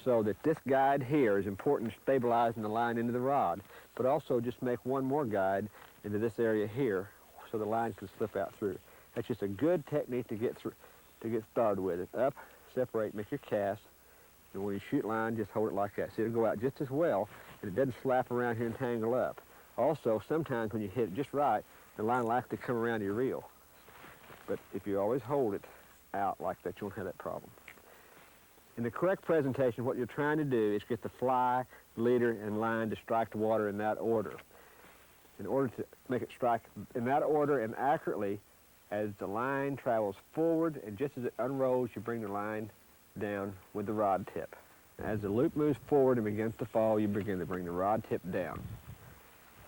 So that this guide here is important in stabilizing the line into the rod, but also just make one more guide into this area here so the line can slip out through. That's just a good technique to get started with it. Up, separate, make your cast, and when you shoot line, just hold it like that. See, it'll go out just as well, and it doesn't slap around here and tangle up. Also, sometimes when you hit it just right, the line likes to come around your reel. But if you always hold it out like that, you won't have that problem. In the correct presentation, what you're trying to do is get the fly, leader, and line to strike the water in that order. In order to make it strike in that order and accurately, as the line travels forward, and just as it unrolls, you bring the line down with the rod tip. As the loop moves forward and begins to fall, you begin to bring the rod tip down.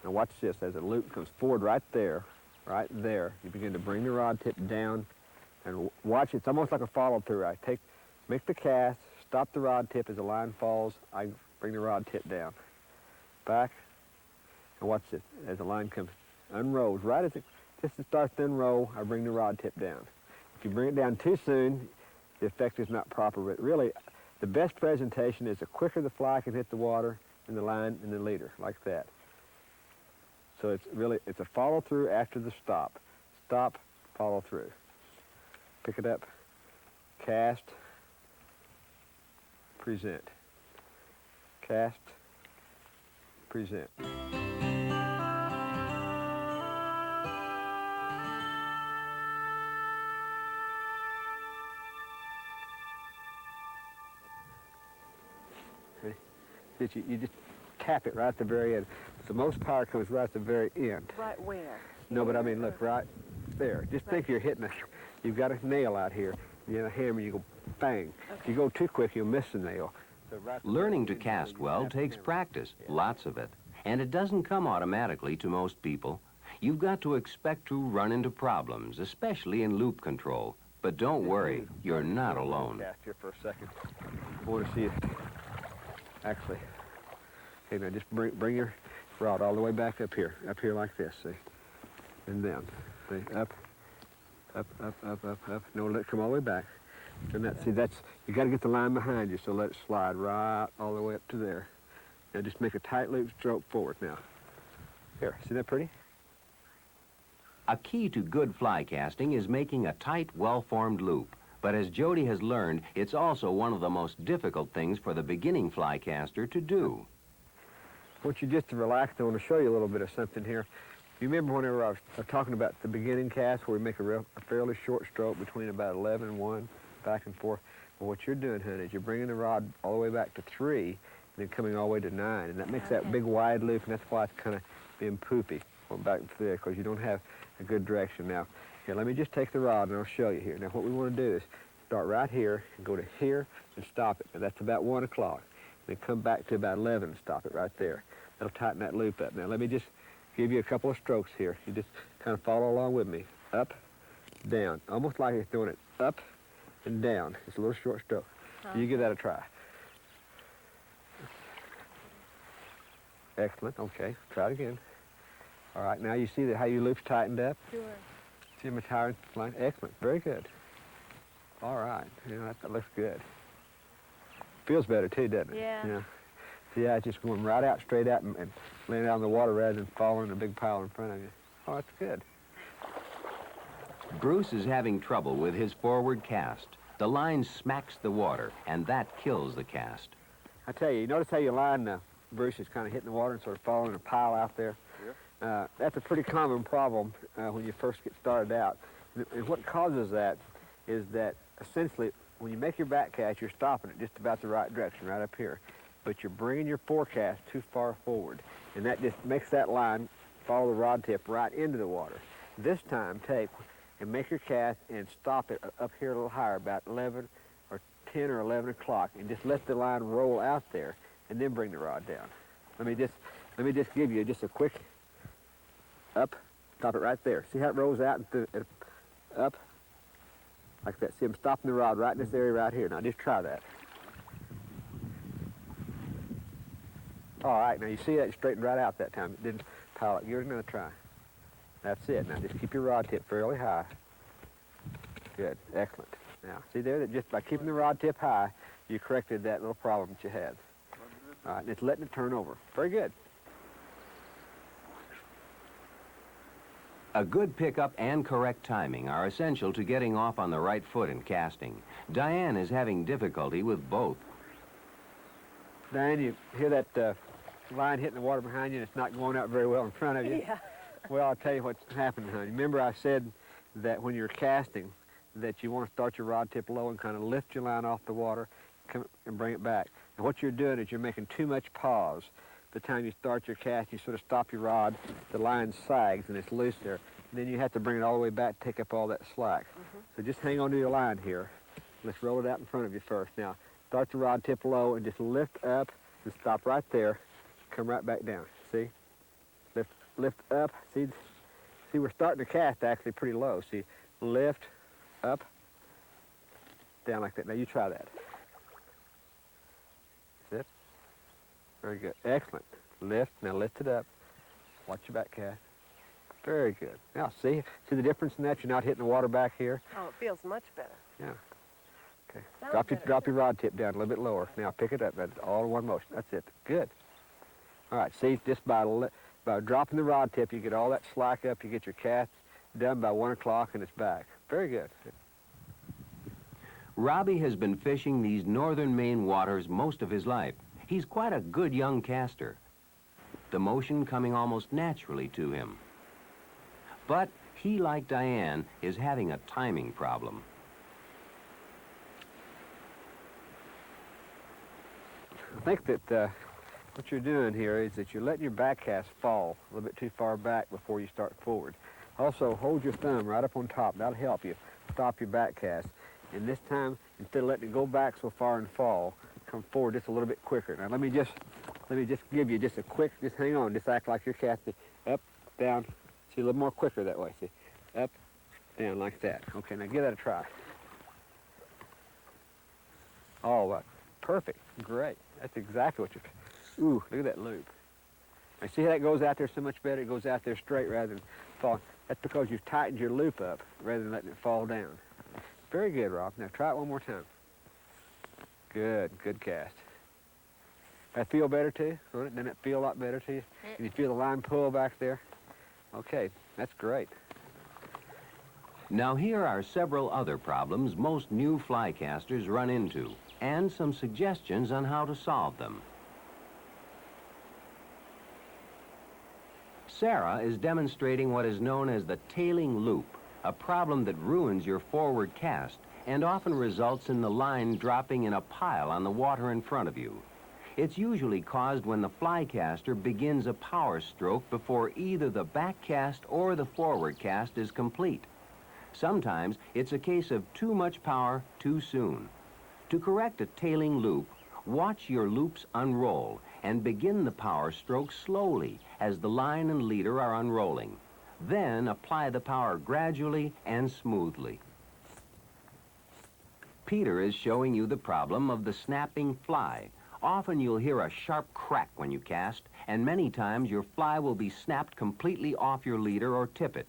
Now watch this, as the loop comes forward right there, you begin to bring the rod tip down, and watch, it's almost like a follow-through. Make the cast, stop the rod tip as the line falls, I bring the rod tip down. Back, and watch this, as the line comes, unrolls, right as it just starts to unroll, I bring the rod tip down. If you bring it down too soon, the effect is not proper, but really, the best presentation is the quicker the fly can hit the water, and the line and the leader, like that. So it's a follow-through after the stop. Stop, follow through. Pick it up, cast, present. Cast, present. Ready? You just tap it right at the very end. So most power comes right at the very end. Right where? No, but I mean, look, right there. Just think you're hitting you've got a nail out here. You have a hammer, you go bang. Okay. If you go too quick, you'll miss the nail. So right Learning to cast well takes practice, lots of it. And it doesn't come automatically to most people. You've got to expect to run into problems, especially in loop control. But don't worry, you're not alone. Cast here for a second. I want to see it. Actually, okay, now just bring your rod all the way back up here like this, see? And down, see, up. No, let it come all the way back. And you got to get the line behind you, so let it slide right all the way up to there. Now just make a tight loop stroke forward now. Here, see that pretty? A key to good fly casting is making a tight, well-formed loop. But as Jody has learned, it's also one of the most difficult things for the beginning fly caster to do. I want you just to relax. I want to show you a little bit of something here. You remember whenever I was talking about the beginning cast where we make a fairly short stroke between about 11 and 1, back and forth? Well, what you're doing, honey, is you're bringing the rod all the way back to 3, then coming all the way to 9. And that makes that big wide loop, and that's why it's kind of being poopy going back and forth, because you don't have a good direction. Now, here, let me just take the rod and I'll show you here. Now, what we want to do is start right here and go to here and stop it. Now, that's about 1 o'clock. Then come back to about 11 and stop it right there. That'll tighten that loop up. Now, let me just give you a couple of strokes here. You just kind of follow along with me. Up, down. Almost like you're throwing it up and down. It's a little short stroke. You give that a try. Excellent. Okay. Try it again. All right. Now you see that how your loop's tightened up? Sure. See my tire line? Excellent. Very good. All right. That looks good. Feels better too, doesn't it? Yeah. See how it's just going right out, straight out, and laying out in the water rather than falling in a big pile in front of you. Oh, that's good. Bruce is having trouble with his forward cast. The line smacks the water, and that kills the cast. I tell you, notice how your line, Bruce, is kind of hitting the water and sort of falling in a pile out there? Yeah. That's a pretty common problem when you first get started out. And what causes that is that essentially when you make your back cast, you're stopping it just about the right direction, right up here. But you're bringing your forecast too far forward, and that just makes that line follow the rod tip right into the water. This time, take and make your cast and stop it up here a little higher, about 11 or 10 or 11 o'clock, and just let the line roll out there, and then bring the rod down. Let me just give you just a quick up, stop it right there. See how it rolls out and up? Like that. See, I'm stopping the rod right in this area right here. Now just try that. All right, now you see that it straightened right out that time. It didn't pile up. Give it another try. That's it. Now just keep your rod tip fairly high. Good, excellent. Now see there that just by keeping the rod tip high, you corrected that little problem that you had. All right, and it's letting it turn over. Very good. A good pickup and correct timing are essential to getting off on the right foot in casting. Diane is having difficulty with both. Diane, you hear that line hitting the water behind you and it's not going out very well in front of you? Yeah. Well, I'll tell you what's happening, honey. Remember I said that when you're casting that you want to start your rod tip low and kind of lift your line off the water and bring it back. And what you're doing is you're making too much pause. The time you start your cast, you sort of stop your rod, the line sags and it's loose there. And then you have to bring it all the way back to take up all that slack. So just hang on to your line here. Let's roll it out in front of you first. Now, start the rod tip low and just lift up and stop right there. Come right back down. See? Lift up. See, we're starting to cast actually pretty low. See, lift, up, down like that. Now you try that. That's it. Very good. Excellent. Lift. Now lift it up. Watch your back cast. Very good. Now see the difference in that? You're not hitting the water back here. Oh, it feels much better. Yeah. Okay. Sounds Drop your rod tip down a little bit lower. Now pick it up. That's all in one motion. That's it. Good. All right. See, just by dropping the rod tip, you get all that slack up. You get your cast done by 1 o'clock, and it's back. Very good. Robbie has been fishing these northern Maine waters most of his life. He's quite a good young caster. The motion coming almost naturally to him. But he, like Diane, is having a timing problem. I think that what you're doing here is that you're letting your back cast fall a little bit too far back before you start forward. Also, hold your thumb right up on top. That'll help you stop your back cast. And this time, instead of letting it go back so far and fall, come forward just a little bit quicker. Now let me just give you just a quick, just hang on, just act like you're casting up, down. See, a little more quicker that way. See, up, down like that. Okay, now give that a try. Oh, perfect, great. That's exactly what you're. Ooh, look at that loop. Now see how that goes out there so much better? It goes out there straight rather than fall. That's because you've tightened your loop up rather than letting it fall down. Very good, Rob. Now try it one more time. Good cast. That feel better too? Doesn't it feel a lot better to you? Can you feel the line pull back there? Okay, that's great. Now here are several other problems most new fly casters run into, and some suggestions on how to solve them. Sarah is demonstrating what is known as the tailing loop, a problem that ruins your forward cast and often results in the line dropping in a pile on the water in front of you. It's usually caused when the fly caster begins a power stroke before either the back cast or the forward cast is complete. Sometimes it's a case of too much power too soon. To correct a tailing loop, watch your loops unroll and begin the power stroke slowly as the line and leader are unrolling. Then apply the power gradually and smoothly. Peter is showing you the problem of the snapping fly. Often you'll hear a sharp crack when you cast, and many times your fly will be snapped completely off your leader or tippet.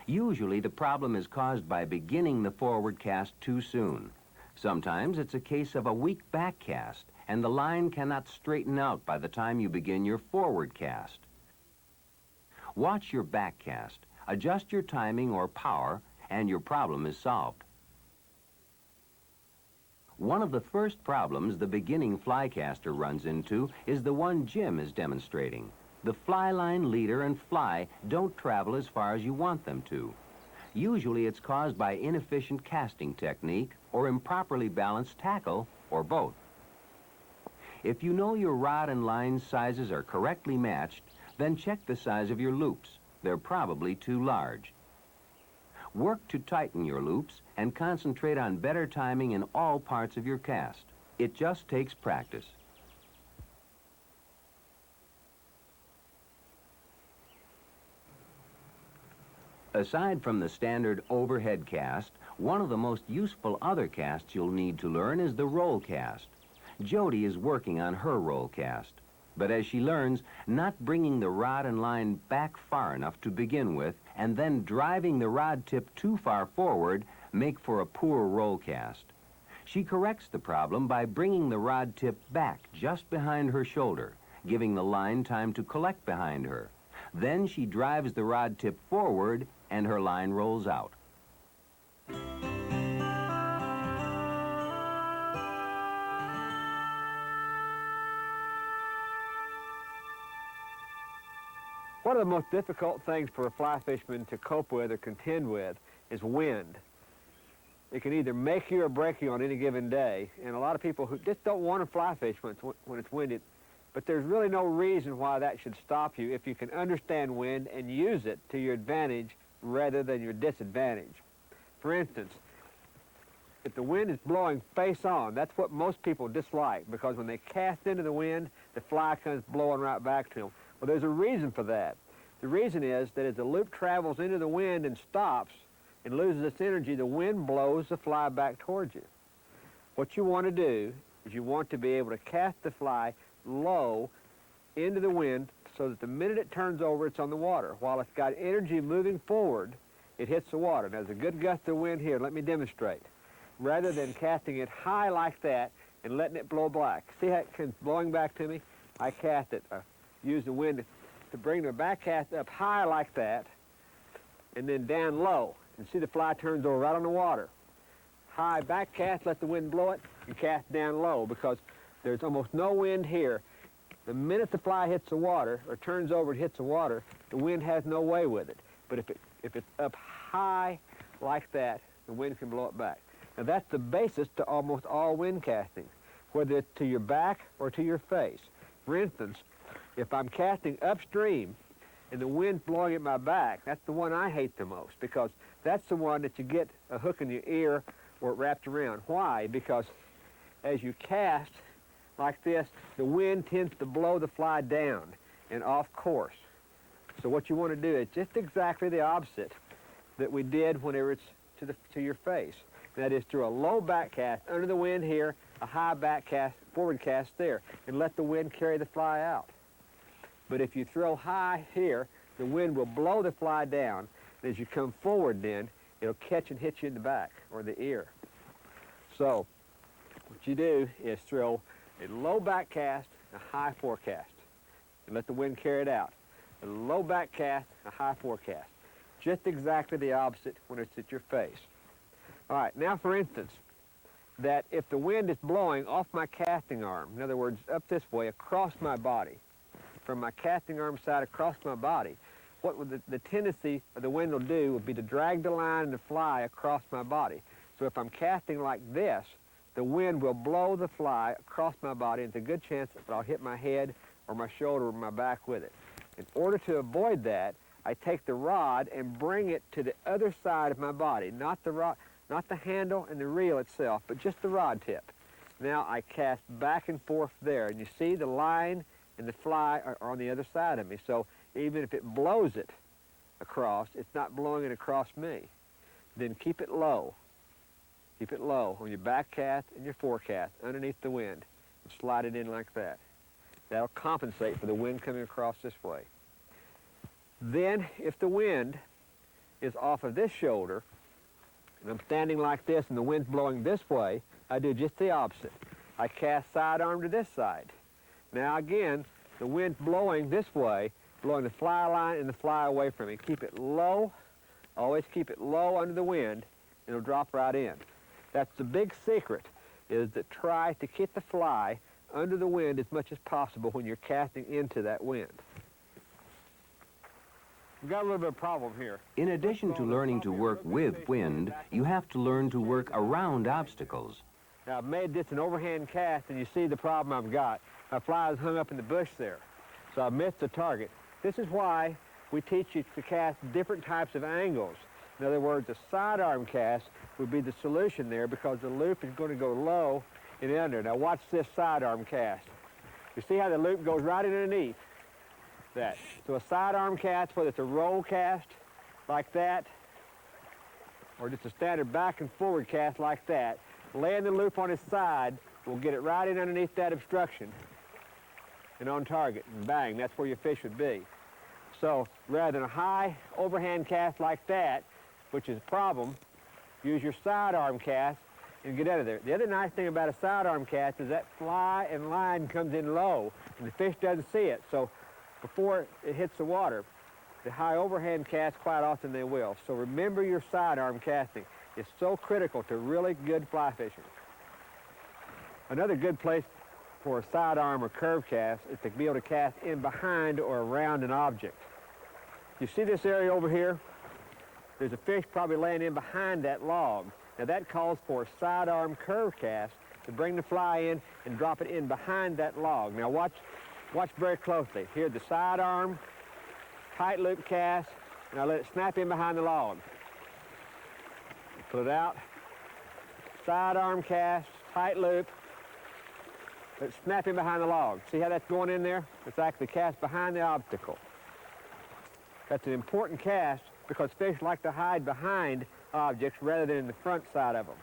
Usually the problem is caused by beginning the forward cast too soon. Sometimes it's a case of a weak back cast, and the line cannot straighten out by the time you begin your forward cast. Watch your back cast, adjust your timing or power, and your problem is solved. One of the first problems the beginning fly caster runs into is the one Jim is demonstrating. The fly line leader and fly don't travel as far as you want them to. Usually it's caused by inefficient casting technique or improperly balanced tackle, or both. If you know your rod and line sizes are correctly matched, then check the size of your loops. They're probably too large. Work to tighten your loops and concentrate on better timing in all parts of your cast. It just takes practice. Aside from the standard overhead cast, one of the most useful other casts you'll need to learn is the roll cast. Jody is working on her roll cast. But as she learns, not bringing the rod and line back far enough to begin with and then driving the rod tip too far forward make for a poor roll cast. She corrects the problem by bringing the rod tip back just behind her shoulder, giving the line time to collect behind her. Then she drives the rod tip forward and her line rolls out. One of the most difficult things for a fly fisherman to cope with or contend with is wind. It can either make you or break you on any given day, and a lot of people who just don't want to fly fish when it's windy, but there's really no reason why that should stop you if you can understand wind and use it to your advantage rather than your disadvantage. For instance, if the wind is blowing face on, that's what most people dislike, because when they cast into the wind, the fly comes blowing right back to them. Well, there's a reason for that. The reason is that as the loop travels into the wind and stops and loses its energy, the wind blows the fly back towards you. What you want to do is you want to be able to cast the fly low into the wind so that the minute it turns over, it's on the water. While it's got energy moving forward, it hits the water. Now, there's a good gust of wind here. Let me demonstrate. Rather than casting it high like that and letting it blow back. See how it comes blowing back to me? I cast it. Use the wind to bring the back cast up high like that and then down low. And see the fly turns over right on the water. High back cast, let the wind blow it, and cast down low because there's almost no wind here. The minute the fly hits the water or turns over and hits the water, the wind has no way with it. But if it's up high like that, the wind can blow it back. Now that's the basis to almost all wind casting, whether it's to your back or to your face. For instance, if I'm casting upstream and the wind's blowing at my back, that's the one I hate the most because that's the one that you get a hook in your ear or it wraps around. Why? Because as you cast like this, the wind tends to blow the fly down and off course. So what you want to do is just exactly the opposite that we did whenever it's to your face. That is through a low back cast under the wind here, a high back cast, forward cast there, and let the wind carry the fly out. But if you throw high here, the wind will blow the fly down, and as you come forward then, it'll catch and hit you in the back or the ear. So what you do is throw a low back cast, a high forecast, and let the wind carry it out. A low back cast, a high forecast. Just exactly the opposite when it's at your face. All right, now for instance, that if the wind is blowing off my casting arm, in other words, up this way, across my body, from my casting arm side across my body, what would the tendency of the wind will do would be to drag the line and the fly across my body. So if I'm casting like this, the wind will blow the fly across my body, and it's a good chance that I'll hit my head or my shoulder or my back with it. In order to avoid that, I take the rod and bring it to the other side of my body, not the rod, not the handle and the reel itself, but just the rod tip. Now I cast back and forth there, and you see the line and the fly are on the other side of me, so even if it blows it across, it's not blowing it across me. Then keep it low. Keep it low on your back cast and your forecast underneath the wind, and slide it in like that. That'll compensate for the wind coming across this way. Then, if the wind is off of this shoulder, and I'm standing like this and the wind's blowing this way, I do just the opposite. I cast sidearm to this side. Now again, the wind's blowing this way, blowing the fly line and the fly away from me. Keep it low, always keep it low under the wind, and it'll drop right in. That's the big secret, is to try to keep the fly under the wind as much as possible when you're casting into that wind. We've got a little bit of problem here. In addition to learning to work with wind, you have to learn to work around obstacles. Now, I've made this an overhand cast, and you see the problem I've got. My fly is hung up in the bush there, so I missed the target. This is why we teach you to cast different types of angles. In other words, a sidearm cast would be the solution there, because the loop is going to go low and under. Now watch this sidearm cast. You see how the loop goes right underneath that. So a sidearm cast, whether it's a roll cast like that, or just a standard back and forward cast like that, laying the loop on its side will get it right in underneath that obstruction and on target, and bang, that's where your fish would be. So rather than a high overhand cast like that, which is a problem, use your sidearm cast and get out of there. The other nice thing about a sidearm cast is that fly and line comes in low, and the fish doesn't see it. So before it hits the water, the high overhand cast, quite often they will. So remember your sidearm casting. It's so critical to really good fly fishing. Another good place for a sidearm or curve cast is to be able to cast in behind or around an object. You see this area over here? There's a fish probably laying in behind that log. Now that calls for a sidearm curve cast to bring the fly in and drop it in behind that log. Now watch very closely. Here, the sidearm, tight loop cast, and I let it snap in behind the log. Pull it out, sidearm cast, tight loop, let it snap in behind the log. See how that's going in there? It's actually cast behind the obstacle. That's an important cast because fish like to hide behind objects rather than in the front side of them.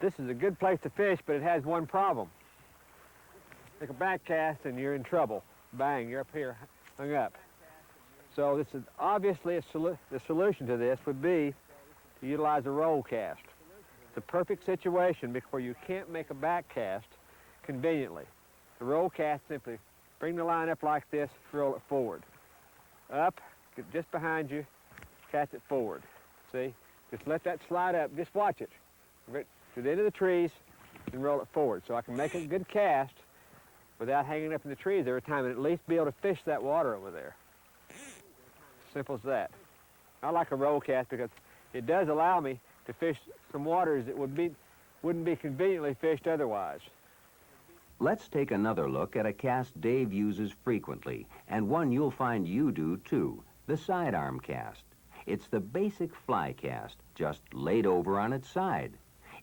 This is a good place to fish, but it has one problem. Take a back cast and you're in trouble. Bang, you're up here, hung up. So this is obviously the solution to this would be to utilize a roll cast. It's a perfect situation because you can't make a back cast conveniently. The roll cast, simply bring the line up like this, roll it forward. Up, get just behind you, cast it forward. See? Just let that slide up, just watch it. Get to the end of the trees and roll it forward. So I can make a good cast without hanging up in the trees every time and at least be able to fish that water over there. Simple as that. I like a roll cast because it does allow me to fish some waters that wouldn't be conveniently fished otherwise. Let's take another look at a cast Dave uses frequently, and one you'll find you do too, the sidearm cast. It's the basic fly cast, just laid over on its side.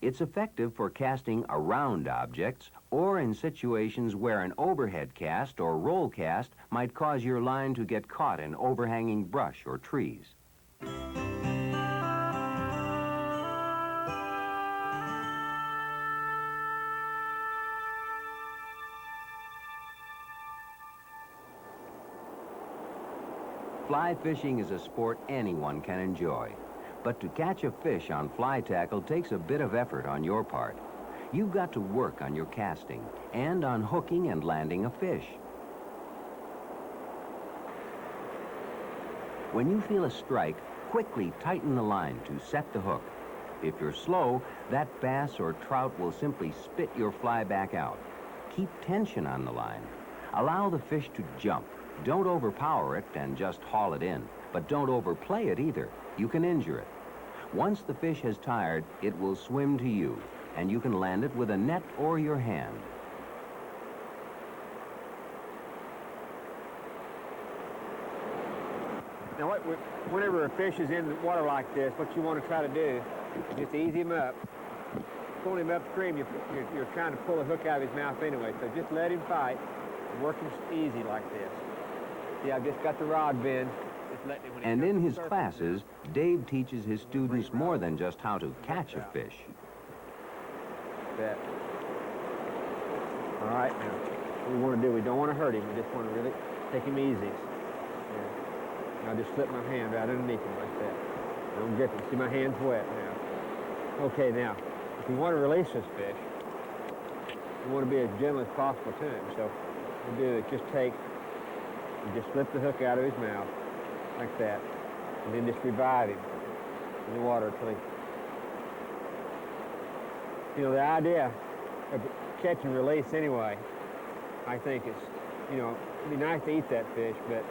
It's effective for casting around objects or in situations where an overhead cast or roll cast might cause your line to get caught in overhanging brush or trees. Fly fishing is a sport anyone can enjoy, but to catch a fish on fly tackle takes a bit of effort on your part. You've got to work on your casting and on hooking and landing a fish. When you feel a strike, quickly tighten the line to set the hook. If you're slow, that bass or trout will simply spit your fly back out. Keep tension on the line. Allow the fish to jump. Don't overpower it and just haul it in, but don't overplay it either. You can injure it. Once the fish has tired, it will swim to you, and you can land it with a net or your hand. Now, whenever a fish is in the water like this, what you want to try to do is just ease him up. Pulling him upstream, you're trying to pull the hook out of his mouth anyway, so just let him fight and work him easy like this. See, I've just got the rod bend. Just letting him, And in his classes, Dave teaches his students more than just how to catch a fish. That. All right, now, what we want to do, we don't want to hurt him. We just want to really take him easy. Yeah. I'll just slip my hand right underneath him like that. Don't grip him. See, my hand's wet now. Okay, now, if you want to release this fish, you want to be as gentle as possible to him. So what we do is just just slip the hook out of his mouth like that, and then just revive him in the water until he... You know, the idea of catch and release anyway, I think is, you know, it'd be nice to eat that fish, but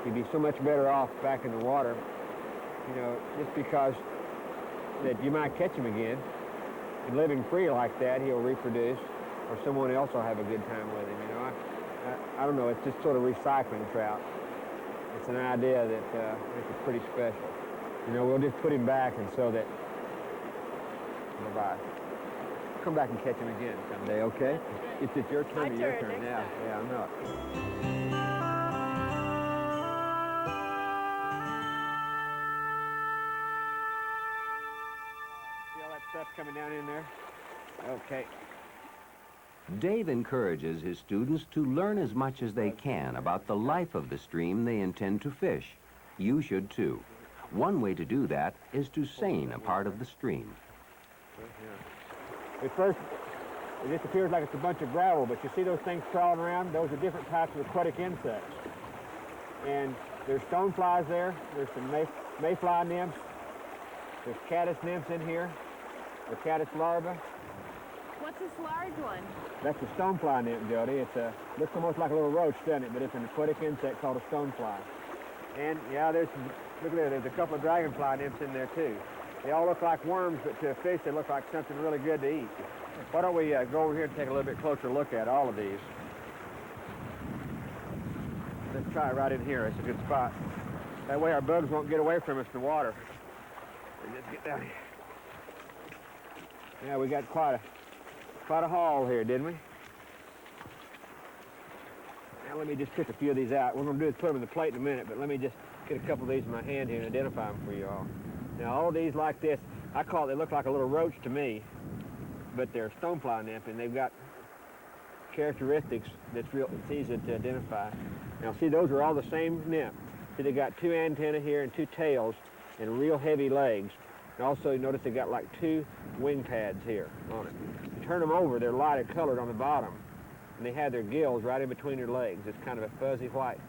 you'd be so much better off back in the water, you know, just because that you might catch him again. And living free like that, he'll reproduce, or someone else will have a good time with him, you know. I don't know, it's just sort of recycling trout. It's an idea that I think is pretty special. You know, we'll just put him back and so that, bye-bye. Come back and catch him again someday, okay? It's your turn. Your turn. Yeah, I know it. See all that stuff coming down in there? Okay. Dave encourages his students to learn as much as they can about the life of the stream they intend to fish. You should too. One way to do that is to seine a part of the stream. At first, it just appears like it's a bunch of gravel, but you see those things crawling around? Those are different types of aquatic insects. And there's stoneflies there. There's some mayfly nymphs. There's caddis nymphs in here, or caddis larvae. What's this large one? That's a stonefly nymph, Jody. It looks almost like a little roach, doesn't it? But it's an aquatic insect called a stonefly. And yeah, look at there. There's a couple of dragonfly nymphs in there too. They all look like worms, but to a fish, they look like something really good to eat. Why don't we go over here and take a little bit closer look at all of these? Let's try it right in here. It's a good spot. That way our bugs won't get away from us in the water. Let's get down here. Yeah, we got quite a haul here, didn't we? Now let me just pick a few of these out. What we're going to do is put them in the plate in a minute, but let me just get a couple of these in my hand here and identify them for you all. Now, all of these like this, they look like a little roach to me, but they're a stonefly nymph, and they've got characteristics it's easy to identify. Now, see, those are all the same nymph. See, they got two antennae here and two tails and real heavy legs. And also, you notice they got like two wing pads here on it. You turn them over, they're lighter colored on the bottom, and they have their gills right in between their legs. It's kind of a fuzzy white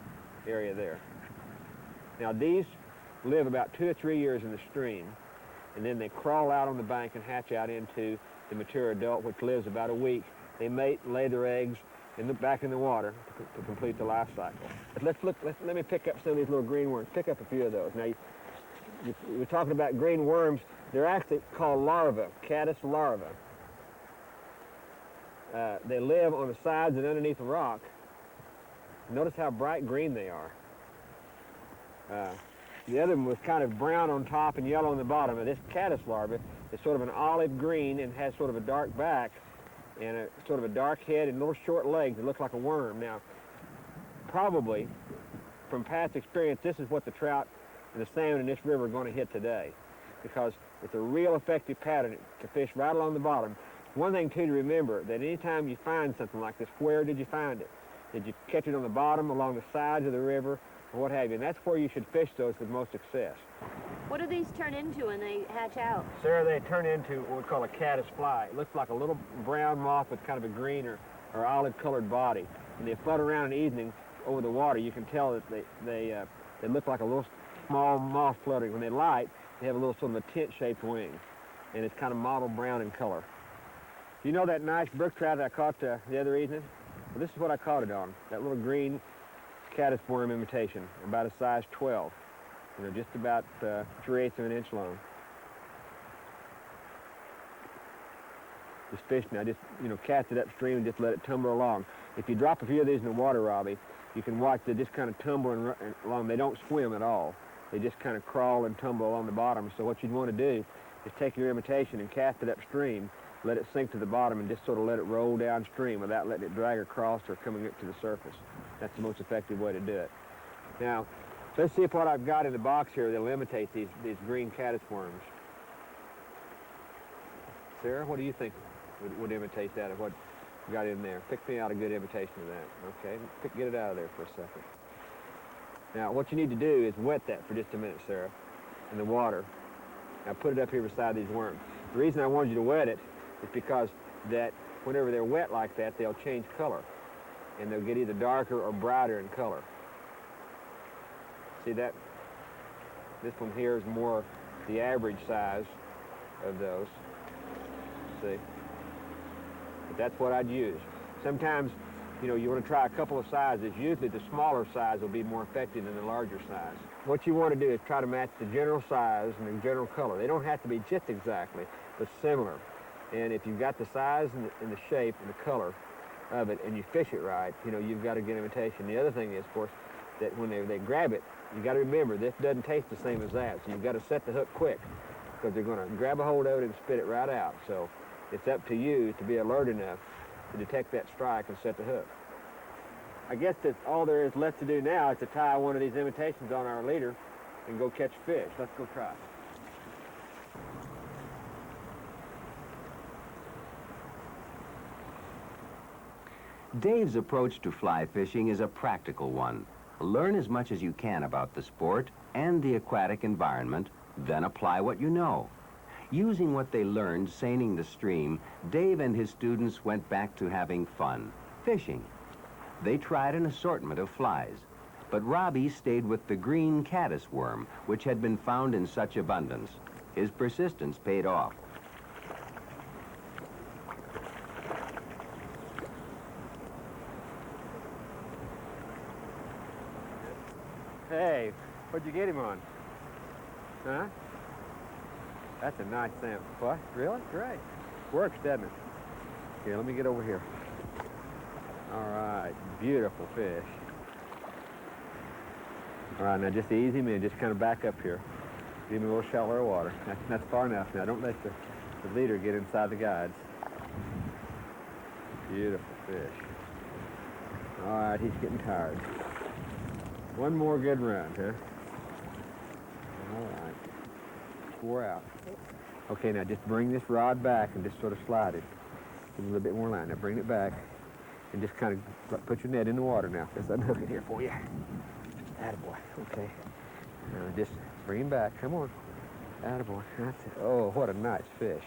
area there. Now, these live about 2 or 3 years in the stream, and then they crawl out on the bank and hatch out into the mature adult, which lives about a week. They mate, lay their eggs back in the water to complete the life cycle. But let me pick up some of these little green worms. Pick up a few of those. Now, we're talking about green worms. They're actually called larvae, caddis larvae. They live on the sides and underneath the rock. Notice how bright green they are. The other one was kind of brown on top and yellow on the bottom. And this caddis larva is sort of an olive green and has sort of a dark back and sort of a dark head and little short legs that look like a worm. Now, probably, from past experience, this is what the trout and the salmon in this river are going to hit today, because it's a real effective pattern to fish right along the bottom. One thing, too, to remember, that anytime you find something like this, where did you find it? Did you catch it on the bottom, along the sides of the river, or what have you? And that's where you should fish those with most success. What do these turn into when they hatch out? Sarah, they turn into what we call a caddis fly. It looks like a little brown moth with kind of a green or olive-colored body. And they flutter around in the evening over the water. You can tell that they look like a little small moth fluttering. When they light, they have a little sort of a tent-shaped wing, and it's kind of mottled brown in color. You know that nice brook trout that I caught the other evening? Well, this is what I caught it on, that little green caddis worm imitation, about a size 12. You know, just about 3/8 of an inch long. this fish now. Just, cast it upstream and just let it tumble along. If you drop a few of these in the water, Robbie, you can watch they just kind of tumble and along. They don't swim at all. They just kind of crawl and tumble along the bottom. So what you'd want to do is take your imitation and cast it upstream, let it sink to the bottom, and just sort of let it roll downstream without letting it drag across or coming up to the surface. That's the most effective way to do it. Now, let's see if what I've got in the box here that'll imitate these green caddis worms. Sarah, what do you think would imitate that, or what you got in there? Pick me out a good imitation of that. Okay, get it out of there for a second. Now, what you need to do is wet that for just a minute, Sarah, in the water. Now, put it up here beside these worms. The reason I wanted you to wet it is because that whenever they're wet like that, they'll change color, and they'll get either darker or brighter in color. See that? This one here is more the average size of those. See? But that's what I'd use. Sometimes, you want to try a couple of sizes. Usually the smaller size will be more effective than the larger size. What you want to do is try to match the general size and the general color. They don't have to be just exactly, but similar. And if you've got the size and the shape and the color of it and you fish it right, you've got a good imitation. The other thing is, of course, that when they grab it, you got to remember this doesn't taste the same as that. So you've got to set the hook quick because they're going to grab a hold of it and spit it right out. So it's up to you to be alert enough to detect that strike and set the hook. I guess that's all there is left to do now is to tie one of these imitations on our leader and go catch fish. Let's go try it. Dave's approach to fly fishing is a practical one. Learn as much as you can about the sport and the aquatic environment, then apply what you know. Using what they learned seining the stream, Dave and his students went back to having fun, fishing. They tried an assortment of flies, but Robbie stayed with the green caddis worm, which had been found in such abundance. His persistence paid off. Hey, what'd you get him on? Huh? That's a nice sample. What? Really? Great. Works, doesn't it? Here, let me get over here. All right, beautiful fish. All right, now just ease him in. Just kind of back up here. Give him a little shallower water. That's far enough. Now, don't let the leader get inside the guides. Beautiful fish. All right, he's getting tired. One more good run, huh? All right. Wore out. Okay, now just bring this rod back and just sort of slide it. Give it a little bit more line. Now bring it back and just kind of put your net in the water now. There's that hook in here for you. Attaboy. Okay. Now just bring him back. Come on. Attaboy. That's it. Oh, what a nice fish.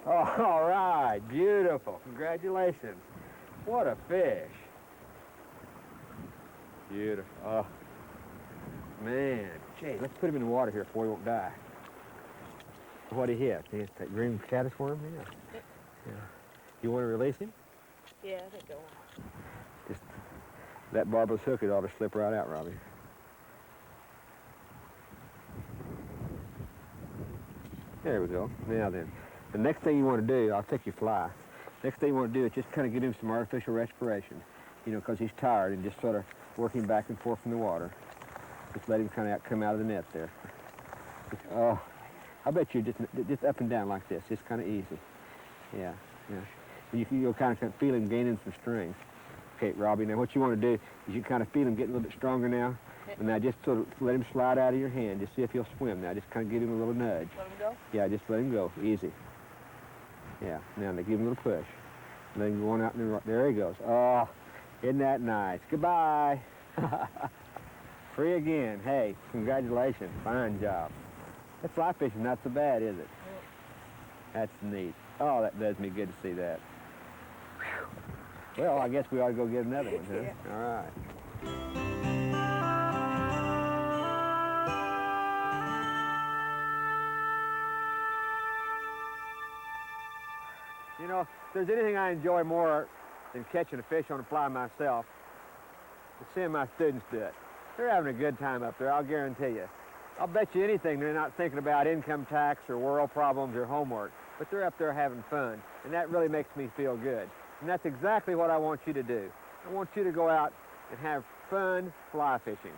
Oh, all right. Beautiful. Congratulations. What a fish. Beautiful. Oh, man. Gee, let's put him in the water here before he won't die. What'd he hit? He hit that green caddis worm? Yeah. You want to release him? Yeah, I think so. Just that barbless hook, it ought to slip right out, Robbie. There we go. Now then, the next thing you want to do, I'll take your fly. Next thing you want to do is just kind of get him some artificial respiration, because he's tired, and just sort of work him back and forth in the water. Just let him kind of come out of the net there. Oh, I bet you just up and down like this, just kind of easy. Yeah. You'll kind of feel him gaining some strength. Okay, Robbie, now what you want to do is you kind of feel him getting a little bit stronger now. And now just sort of let him slide out of your hand. Just see if he'll swim now. Just kind of give him a little nudge. Let him go? Yeah, just let him go. Easy. Yeah, now give him a little push. Let him go on out in the... There he goes. Oh, isn't that nice? Goodbye. Free again. Hey, congratulations. Fine job. That fly fishing not so bad, is it? That's neat. Oh, that does me good to see that. Whew. Well, I guess we ought to go get another one, huh? Yeah. All right. If there's anything I enjoy more than catching a fish on a fly myself, it's seeing my students do it. They're having a good time up there, I'll guarantee you. I'll bet you anything they're not thinking about income tax or world problems or homework. but they're up there having fun, and that really makes me feel good. And that's exactly what I want you to do. I want you to go out and have fun fly fishing.